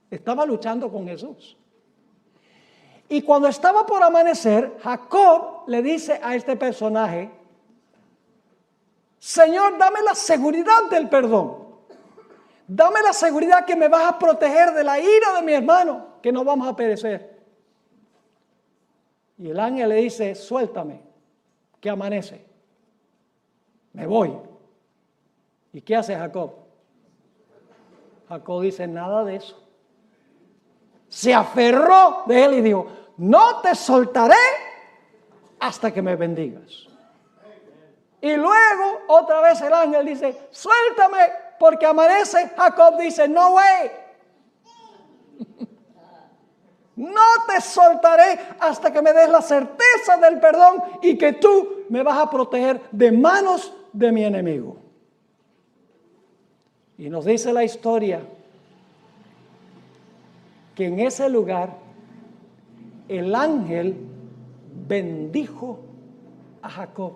Estaba luchando con Jesús. Y cuando estaba por amanecer, Jacob le dice a este personaje, Señor, dame la seguridad del perdón. Dame la seguridad que me vas a proteger de la ira de mi hermano, que no vamos a perecer. Y el ángel le dice, suéltame, que amanece. Me voy. ¿Y qué hace Jacob? Jacob dice, nada de eso. Se aferró de él y dijo, no te soltaré hasta que me bendigas. Y luego otra vez el ángel dice, suéltame porque amanece. Jacob dice, no way. No te soltaré hasta que me des la certeza del perdón y que tú me vas a proteger de manos de mi enemigo. Y nos dice la historia que en ese lugar el ángel bendijo a Jacob.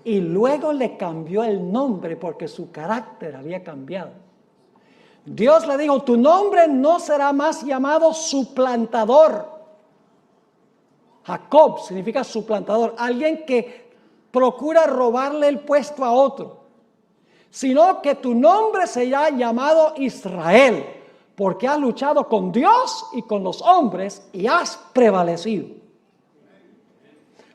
Y luego le cambió el nombre porque su carácter había cambiado. Dios le dijo, tu nombre no será más llamado suplantador. Jacob significa suplantador, alguien que procura robarle el puesto a otro. Sino que tu nombre será llamado Israel, porque has luchado con Dios y con los hombres y has prevalecido.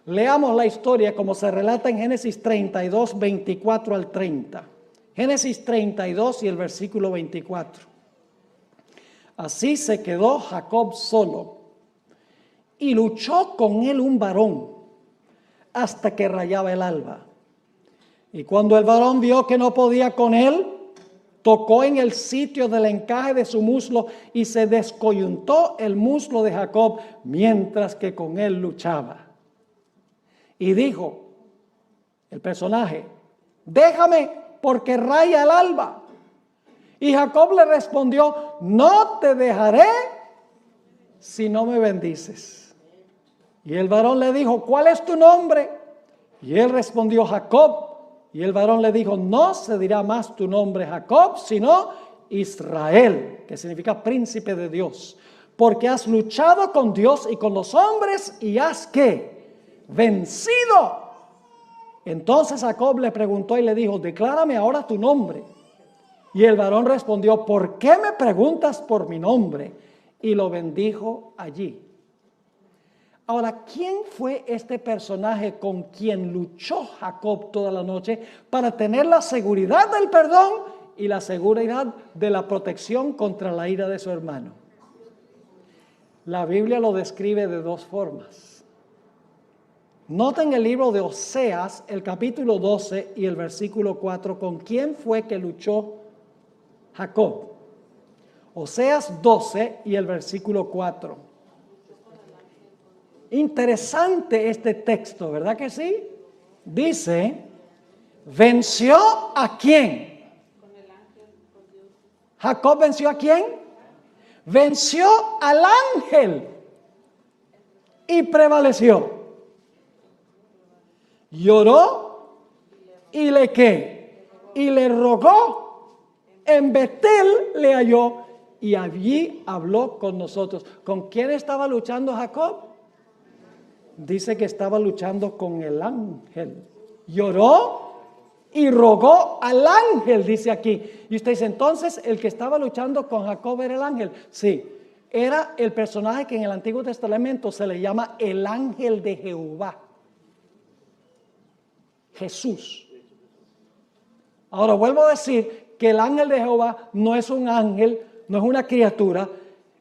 Leamos la historia como se relata en Génesis 32, 24 al 30. Génesis 32 y el versículo 24. Así se quedó Jacob solo y luchó con él un varón hasta que rayaba el alba. Y cuando el varón vio que no podía con él, tocó en el sitio del encaje de su muslo y se descoyuntó el muslo de Jacob mientras que con él luchaba. Y dijo el personaje, déjame porque raya el alba. Y Jacob le respondió, no te dejaré si no me bendices. Y el varón le dijo, ¿cuál es tu nombre? Y él respondió, Jacob. Y el varón le dijo, no se dirá más tu nombre Jacob, sino Israel, que significa príncipe de Dios. Porque has luchado con Dios y con los hombres y has, ¿qué? Vencido. Entonces Jacob le preguntó y le dijo, declárame ahora tu nombre. Y el varón respondió, ¿por qué me preguntas por mi nombre? Y lo bendijo allí. Ahora, ¿quién fue este personaje con quien luchó Jacob toda la noche para tener la seguridad del perdón y la seguridad de la protección contra la ira de su hermano? La Biblia lo describe de 2 formas. Noten el libro de Oseas, el capítulo 12 y el versículo 4, ¿con quién fue que luchó Jacob? Oseas 12 y el versículo 4. Interesante este texto, ¿verdad que sí? Dice, ¿venció a quién? ¿Jacob venció a quién? Venció al ángel y prevaleció. Lloró y le ¿qué? Y le rogó. En Betel le halló y allí habló con nosotros. ¿Con quién estaba luchando Jacob? Dice que estaba luchando con el ángel. Lloró y rogó al ángel, dice aquí. Y usted dice, entonces, ¿el que estaba luchando con Jacob era el ángel? Sí, era el personaje que en el Antiguo Testamento se le llama el ángel de Jehová. Jesús. Ahora vuelvo a decir que el ángel de Jehová no es un ángel, no es una criatura.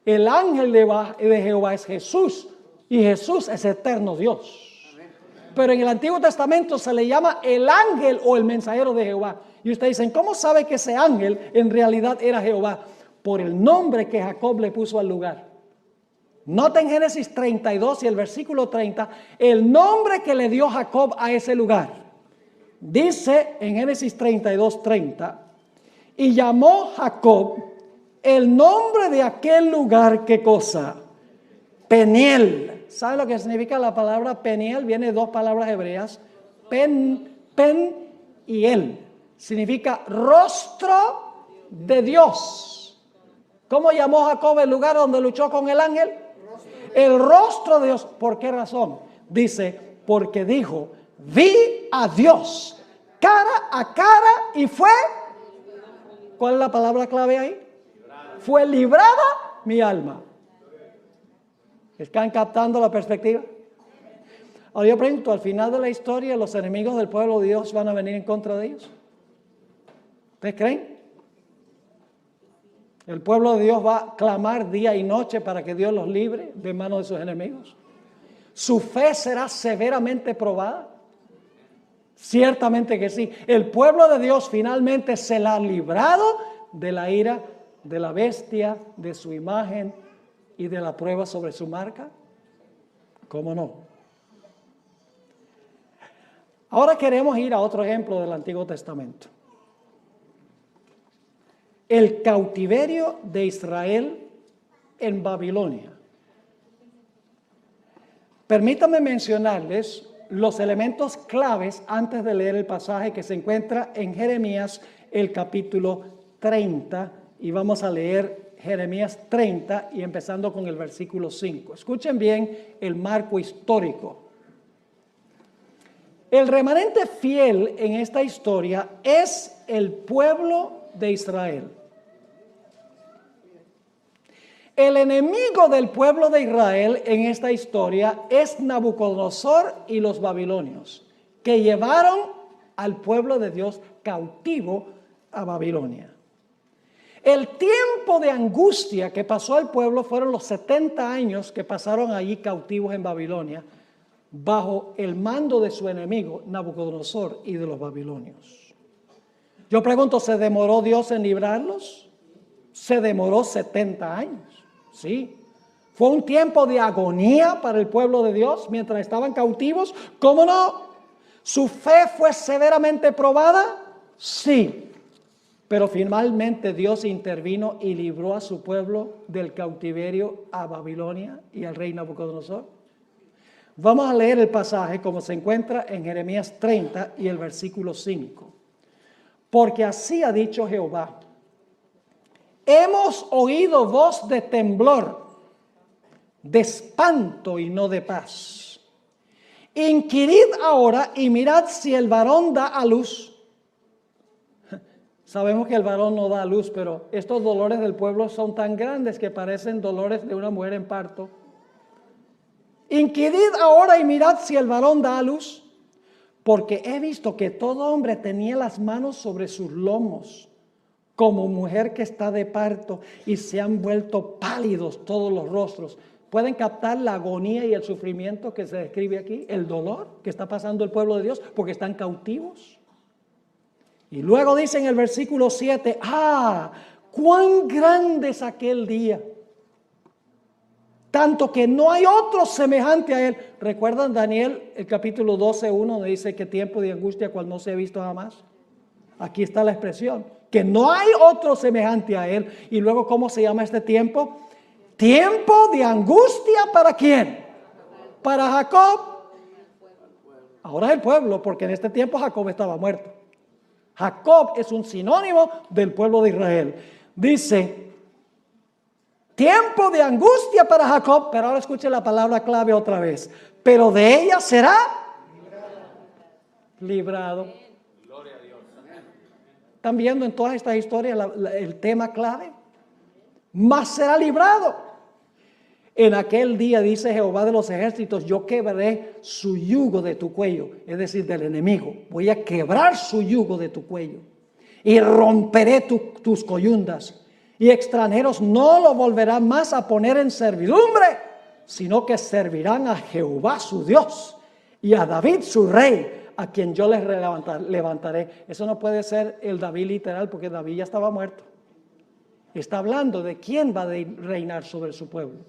El ángel de Jehová es Jesús. Y Jesús es eterno Dios. Pero en el Antiguo Testamento se le llama el ángel o el mensajero de Jehová. Y ustedes dicen, ¿cómo sabe que ese ángel en realidad era Jehová? Por el nombre que Jacob le puso al lugar. Nota en Génesis 32 y el versículo 30, el nombre que le dio Jacob a ese lugar. Dice en Génesis 32, 30, y llamó Jacob el nombre de aquel lugar, ¿qué cosa? Peniel. ¿Sabe lo que significa la palabra Peniel? Viene de dos palabras hebreas, pen y el. Significa rostro de Dios. ¿Cómo llamó Jacob el lugar donde luchó con el ángel? El rostro de Dios. ¿Por qué razón? Dice, porque dijo, vi a Dios cara a cara y fue, ¿cuál es la palabra clave ahí? Fue librada mi alma. ¿Están captando la perspectiva? Ahora yo pregunto, al final de la historia, ¿los enemigos del pueblo de Dios van a venir en contra de ellos? ¿Ustedes creen? ¿El pueblo de Dios va a clamar día y noche para que Dios los libre de manos de sus enemigos? ¿Su fe será severamente probada? Ciertamente que sí. El pueblo de Dios finalmente se la ha librado de la ira de la bestia, de su imagen y de la prueba sobre su marca. ¿Cómo no? Ahora queremos ir a otro ejemplo del Antiguo Testamento. El cautiverio de Israel en Babilonia. Permítanme mencionarles los elementos claves antes de leer el pasaje que se encuentra en Jeremías, el capítulo 30, y vamos a leer Jeremías 30 y empezando con el versículo 5. Escuchen bien el marco histórico. El remanente fiel en esta historia es el pueblo de Israel. El enemigo del pueblo de Israel en esta historia es Nabucodonosor y los babilonios, que llevaron al pueblo de Dios cautivo a Babilonia. El tiempo de angustia que pasó el pueblo fueron los 70 años que pasaron allí cautivos en Babilonia, bajo el mando de su enemigo Nabucodonosor y de los babilonios. Yo pregunto, ¿se demoró Dios en librarlos? Se demoró 70 años. Sí, fue un tiempo de agonía para el pueblo de Dios mientras estaban cautivos. ¿Cómo no? ¿Su fe fue severamente probada? Sí, pero finalmente Dios intervino y libró a su pueblo del cautiverio a Babilonia y al rey Nabucodonosor. Vamos a leer el pasaje como se encuentra en Jeremías 30 y el versículo 5. Porque así ha dicho Jehová. Hemos oído voz de temblor, de espanto y no de paz. Inquirid ahora y mirad si el varón da a luz. Sabemos que el varón no da a luz, pero estos dolores del pueblo son tan grandes que parecen dolores de una mujer en parto. Inquirid ahora y mirad si el varón da a luz, porque he visto que todo hombre tenía las manos sobre sus lomos, como mujer que está de parto, y se han vuelto pálidos todos los rostros. ¿Pueden captar la agonía y el sufrimiento que se describe aquí? El dolor que está pasando el pueblo de Dios porque están cautivos. Y luego dice en el versículo 7, cuán grande es aquel día, tanto que no hay otro semejante a él. ¿Recuerdan Daniel, el capítulo 12:1, donde dice que tiempo de angustia cual no se ha visto jamás? Aquí está la expresión, que no hay otro semejante a él. Y luego, ¿cómo se llama este tiempo? Tiempo de angustia, ¿para quién? Para Jacob. Ahora es el pueblo, porque en este tiempo Jacob estaba muerto. Jacob es un sinónimo del pueblo de Israel. Dice, tiempo de angustia para Jacob, pero ahora escuche la palabra clave otra vez. Pero de ella será librado. ¿Están viendo en todas estas historias el tema clave? Mas será librado. En aquel día, dice Jehová de los ejércitos, yo quebraré su yugo de tu cuello, es decir, del enemigo. Voy a quebrar su yugo de tu cuello y romperé tus coyundas. Y extranjeros no lo volverán más a poner en servidumbre, sino que servirán a Jehová su Dios y a David su rey, a quien yo les levantaré. Eso no puede ser el David literal, porque David ya estaba muerto. Está hablando de quién va a reinar sobre su pueblo.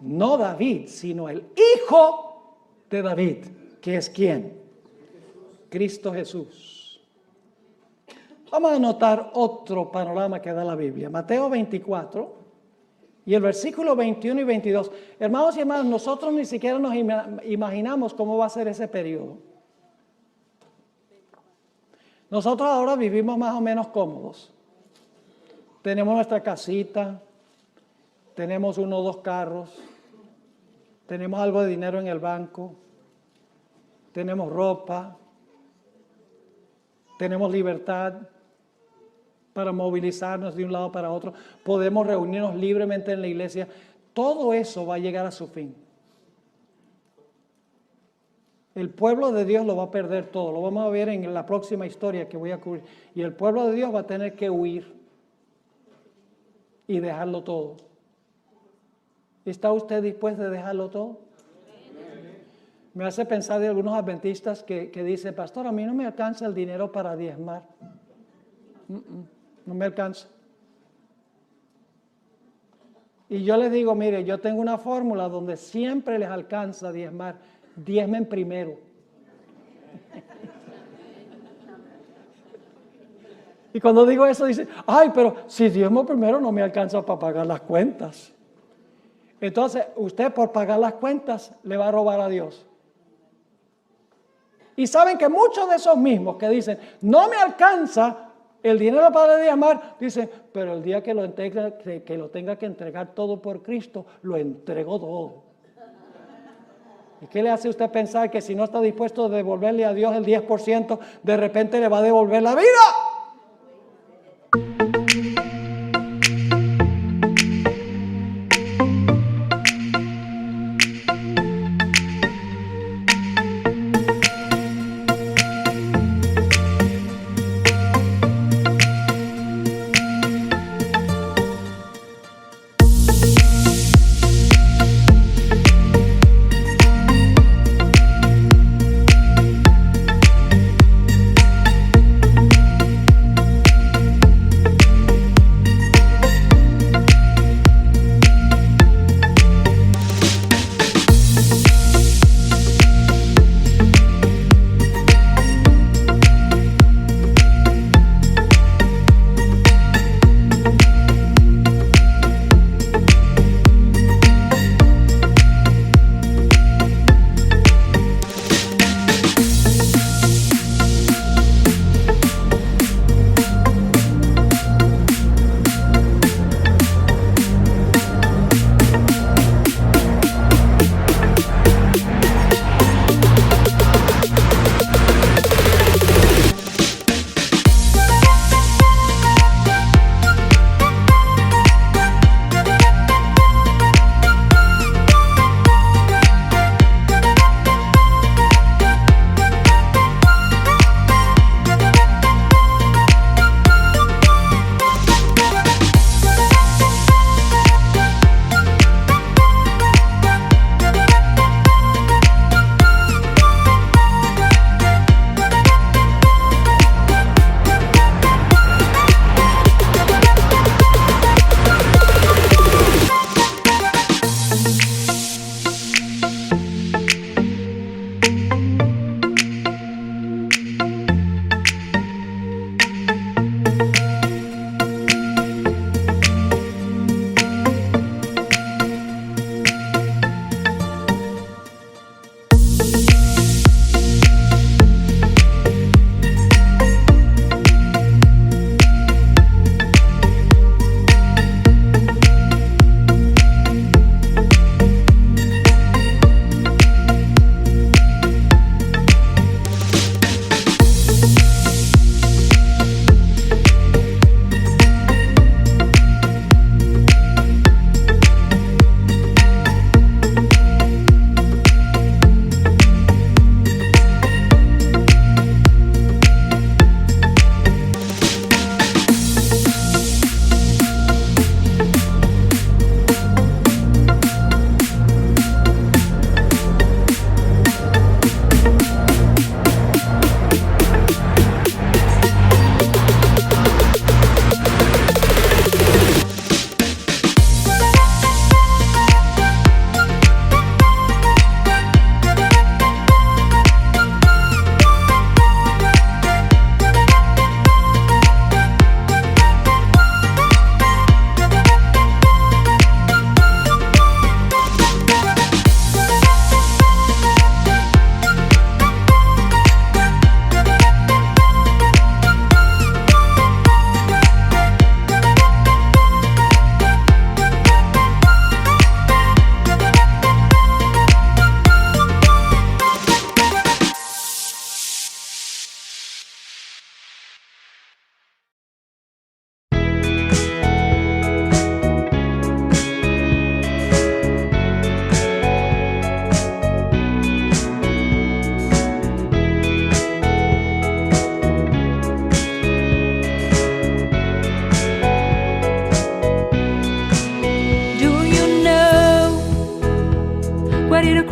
No David, sino el hijo de David, que es ¿quién? Cristo Jesús. Vamos a notar otro panorama que da la Biblia. Mateo 24 y el versículo 21 y 22. Hermanos y hermanas, nosotros ni siquiera nos imaginamos cómo va a ser ese periodo. Nosotros ahora vivimos más o menos cómodos. Tenemos nuestra casita, tenemos 1 o 2 carros, tenemos algo de dinero en el banco, tenemos ropa, tenemos libertad para movilizarnos de un lado para otro, podemos reunirnos libremente en la iglesia. Todo eso va a llegar a su fin. El pueblo de Dios lo va a perder todo. Lo vamos a ver en la próxima historia que voy a cubrir. Y el pueblo de Dios va a tener que huir y dejarlo todo. ¿Está usted dispuesto a dejarlo todo? Me hace pensar de algunos adventistas que dicen, pastor, a mí no me alcanza el dinero para diezmar. No me alcanza. Y yo les digo, mire, yo tengo una fórmula donde siempre les alcanza diezmar. Diezmen primero. Y cuando digo eso dicen, ay, pero si diezmo primero no me alcanza para pagar las cuentas. Entonces, usted por pagar las cuentas le va a robar a Dios. Y saben que muchos de esos mismos que dicen, no me alcanza el dinero para diezmar, dicen, pero el día que lo tenga que entregar todo por Cristo, lo entrego todo. ¿Y qué le hace usted pensar que si no está dispuesto a devolverle a Dios el 10%, de repente le va a devolver la vida?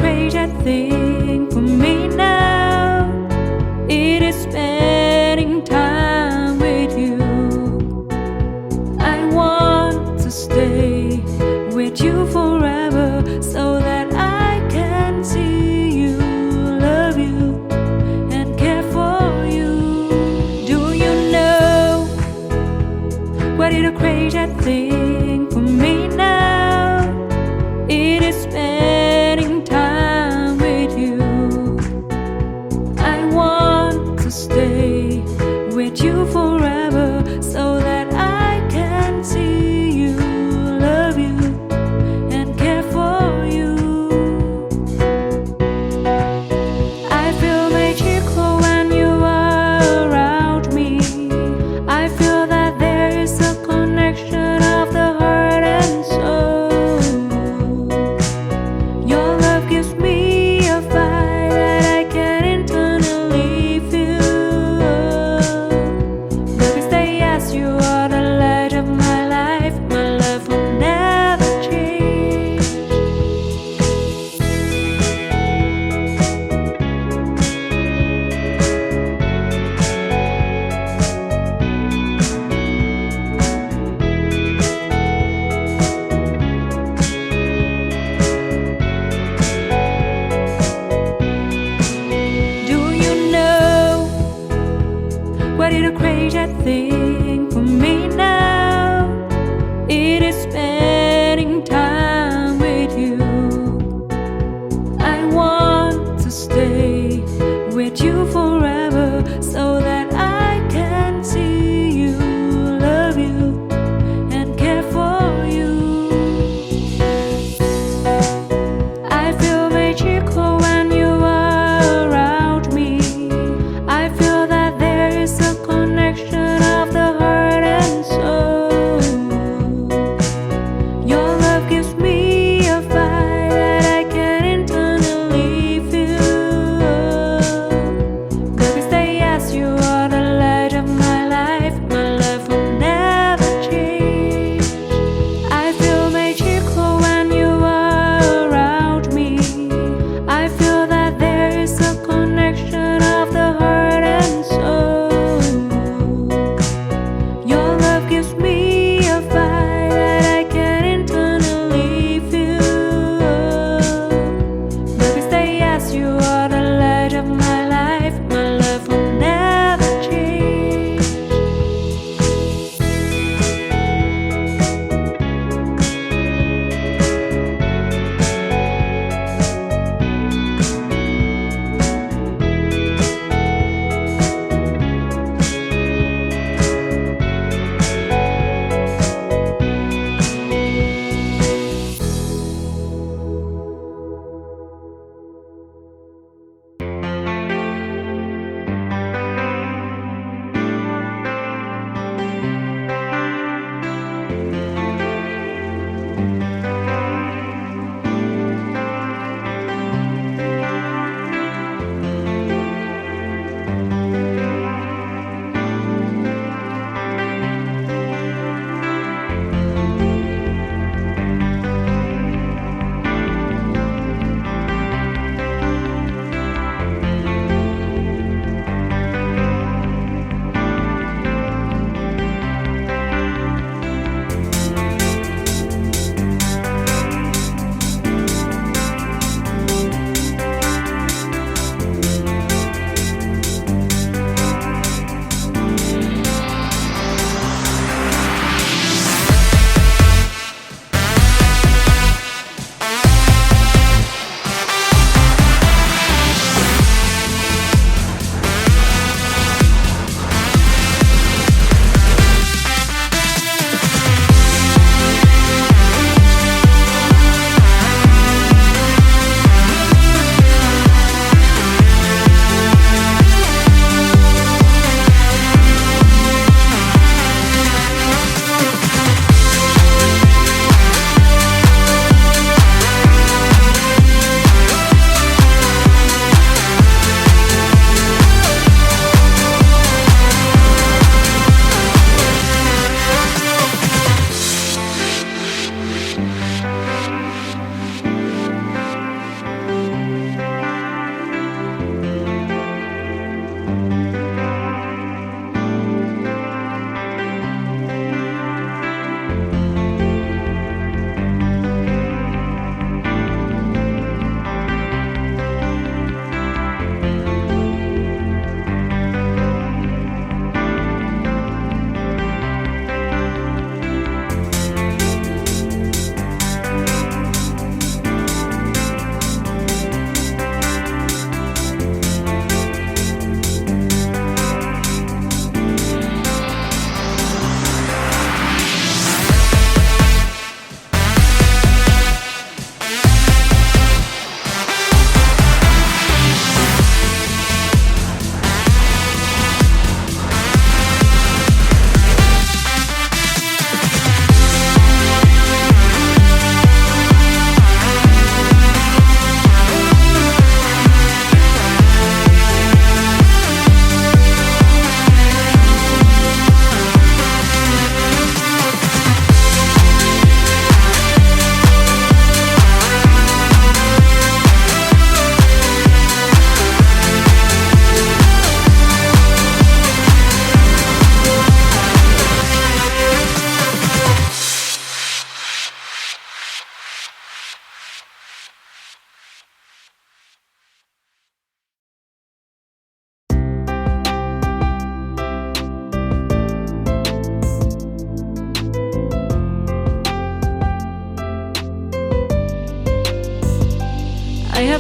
crazy thing for me now. It is spending time with you. I want to stay with you forever so that I can see you, love you, and care for you. Do you know what is a crazy thing for me now? It is spending time with you. I want to stay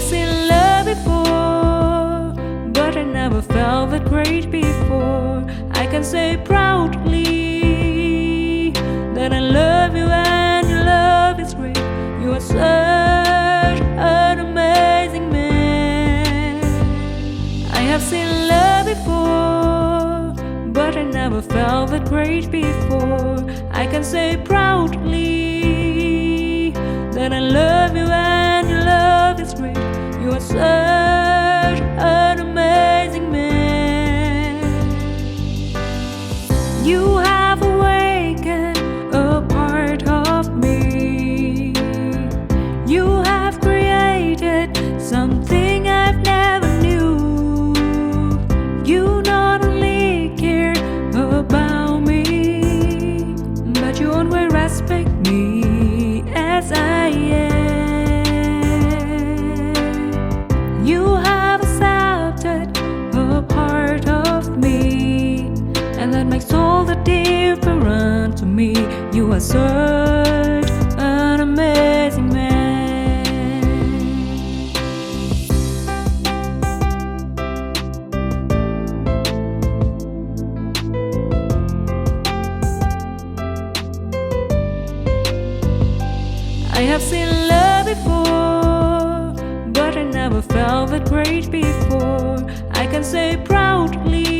seen love before, but I never felt that great before. I can say proudly that I love you and your love is great. You are such an amazing man. I have seen love before, but I never felt that great before. I can say proudly that I love you and your love is great. You are such an amazing man. You have awakened a part of me. You have created something I've never knew. You not only care about me, but you always respect me as I am. You have accepted a part of me, and that makes all the difference to me. You are such an amazing man. I have seen love before, but I never felt that great before. I can say proudly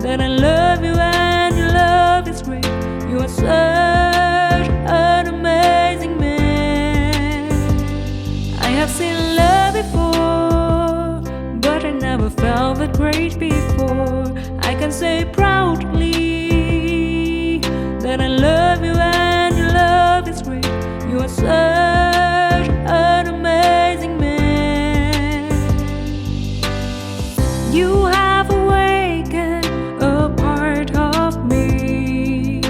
that I love you and your love is great. You are such an amazing man. I have seen love before, but I never felt that great before. I can say proudly that I love you and your love is great. You are such an amazing man. You have awakened a part of me.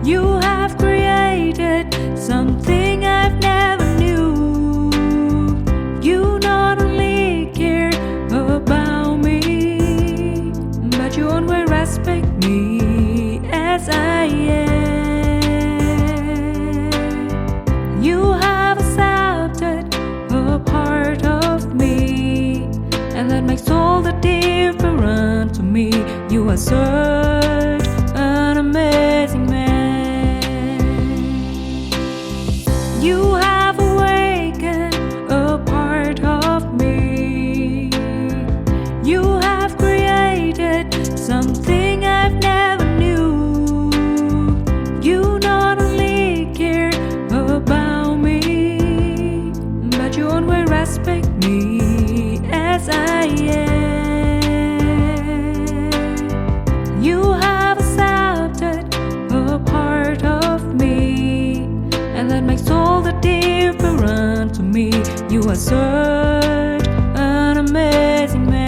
You have created something I've never knew. You not only care about me, but you always respect me as I am. You have accepted a part of me, and that makes all the difference to me. You are such an amazing man. You have awakened a part of me. You have created something I've never knew. You not only care about me, but you always respect me as I am. You have accepted a part of me, and that makes all the difference to me. You are such an amazing man.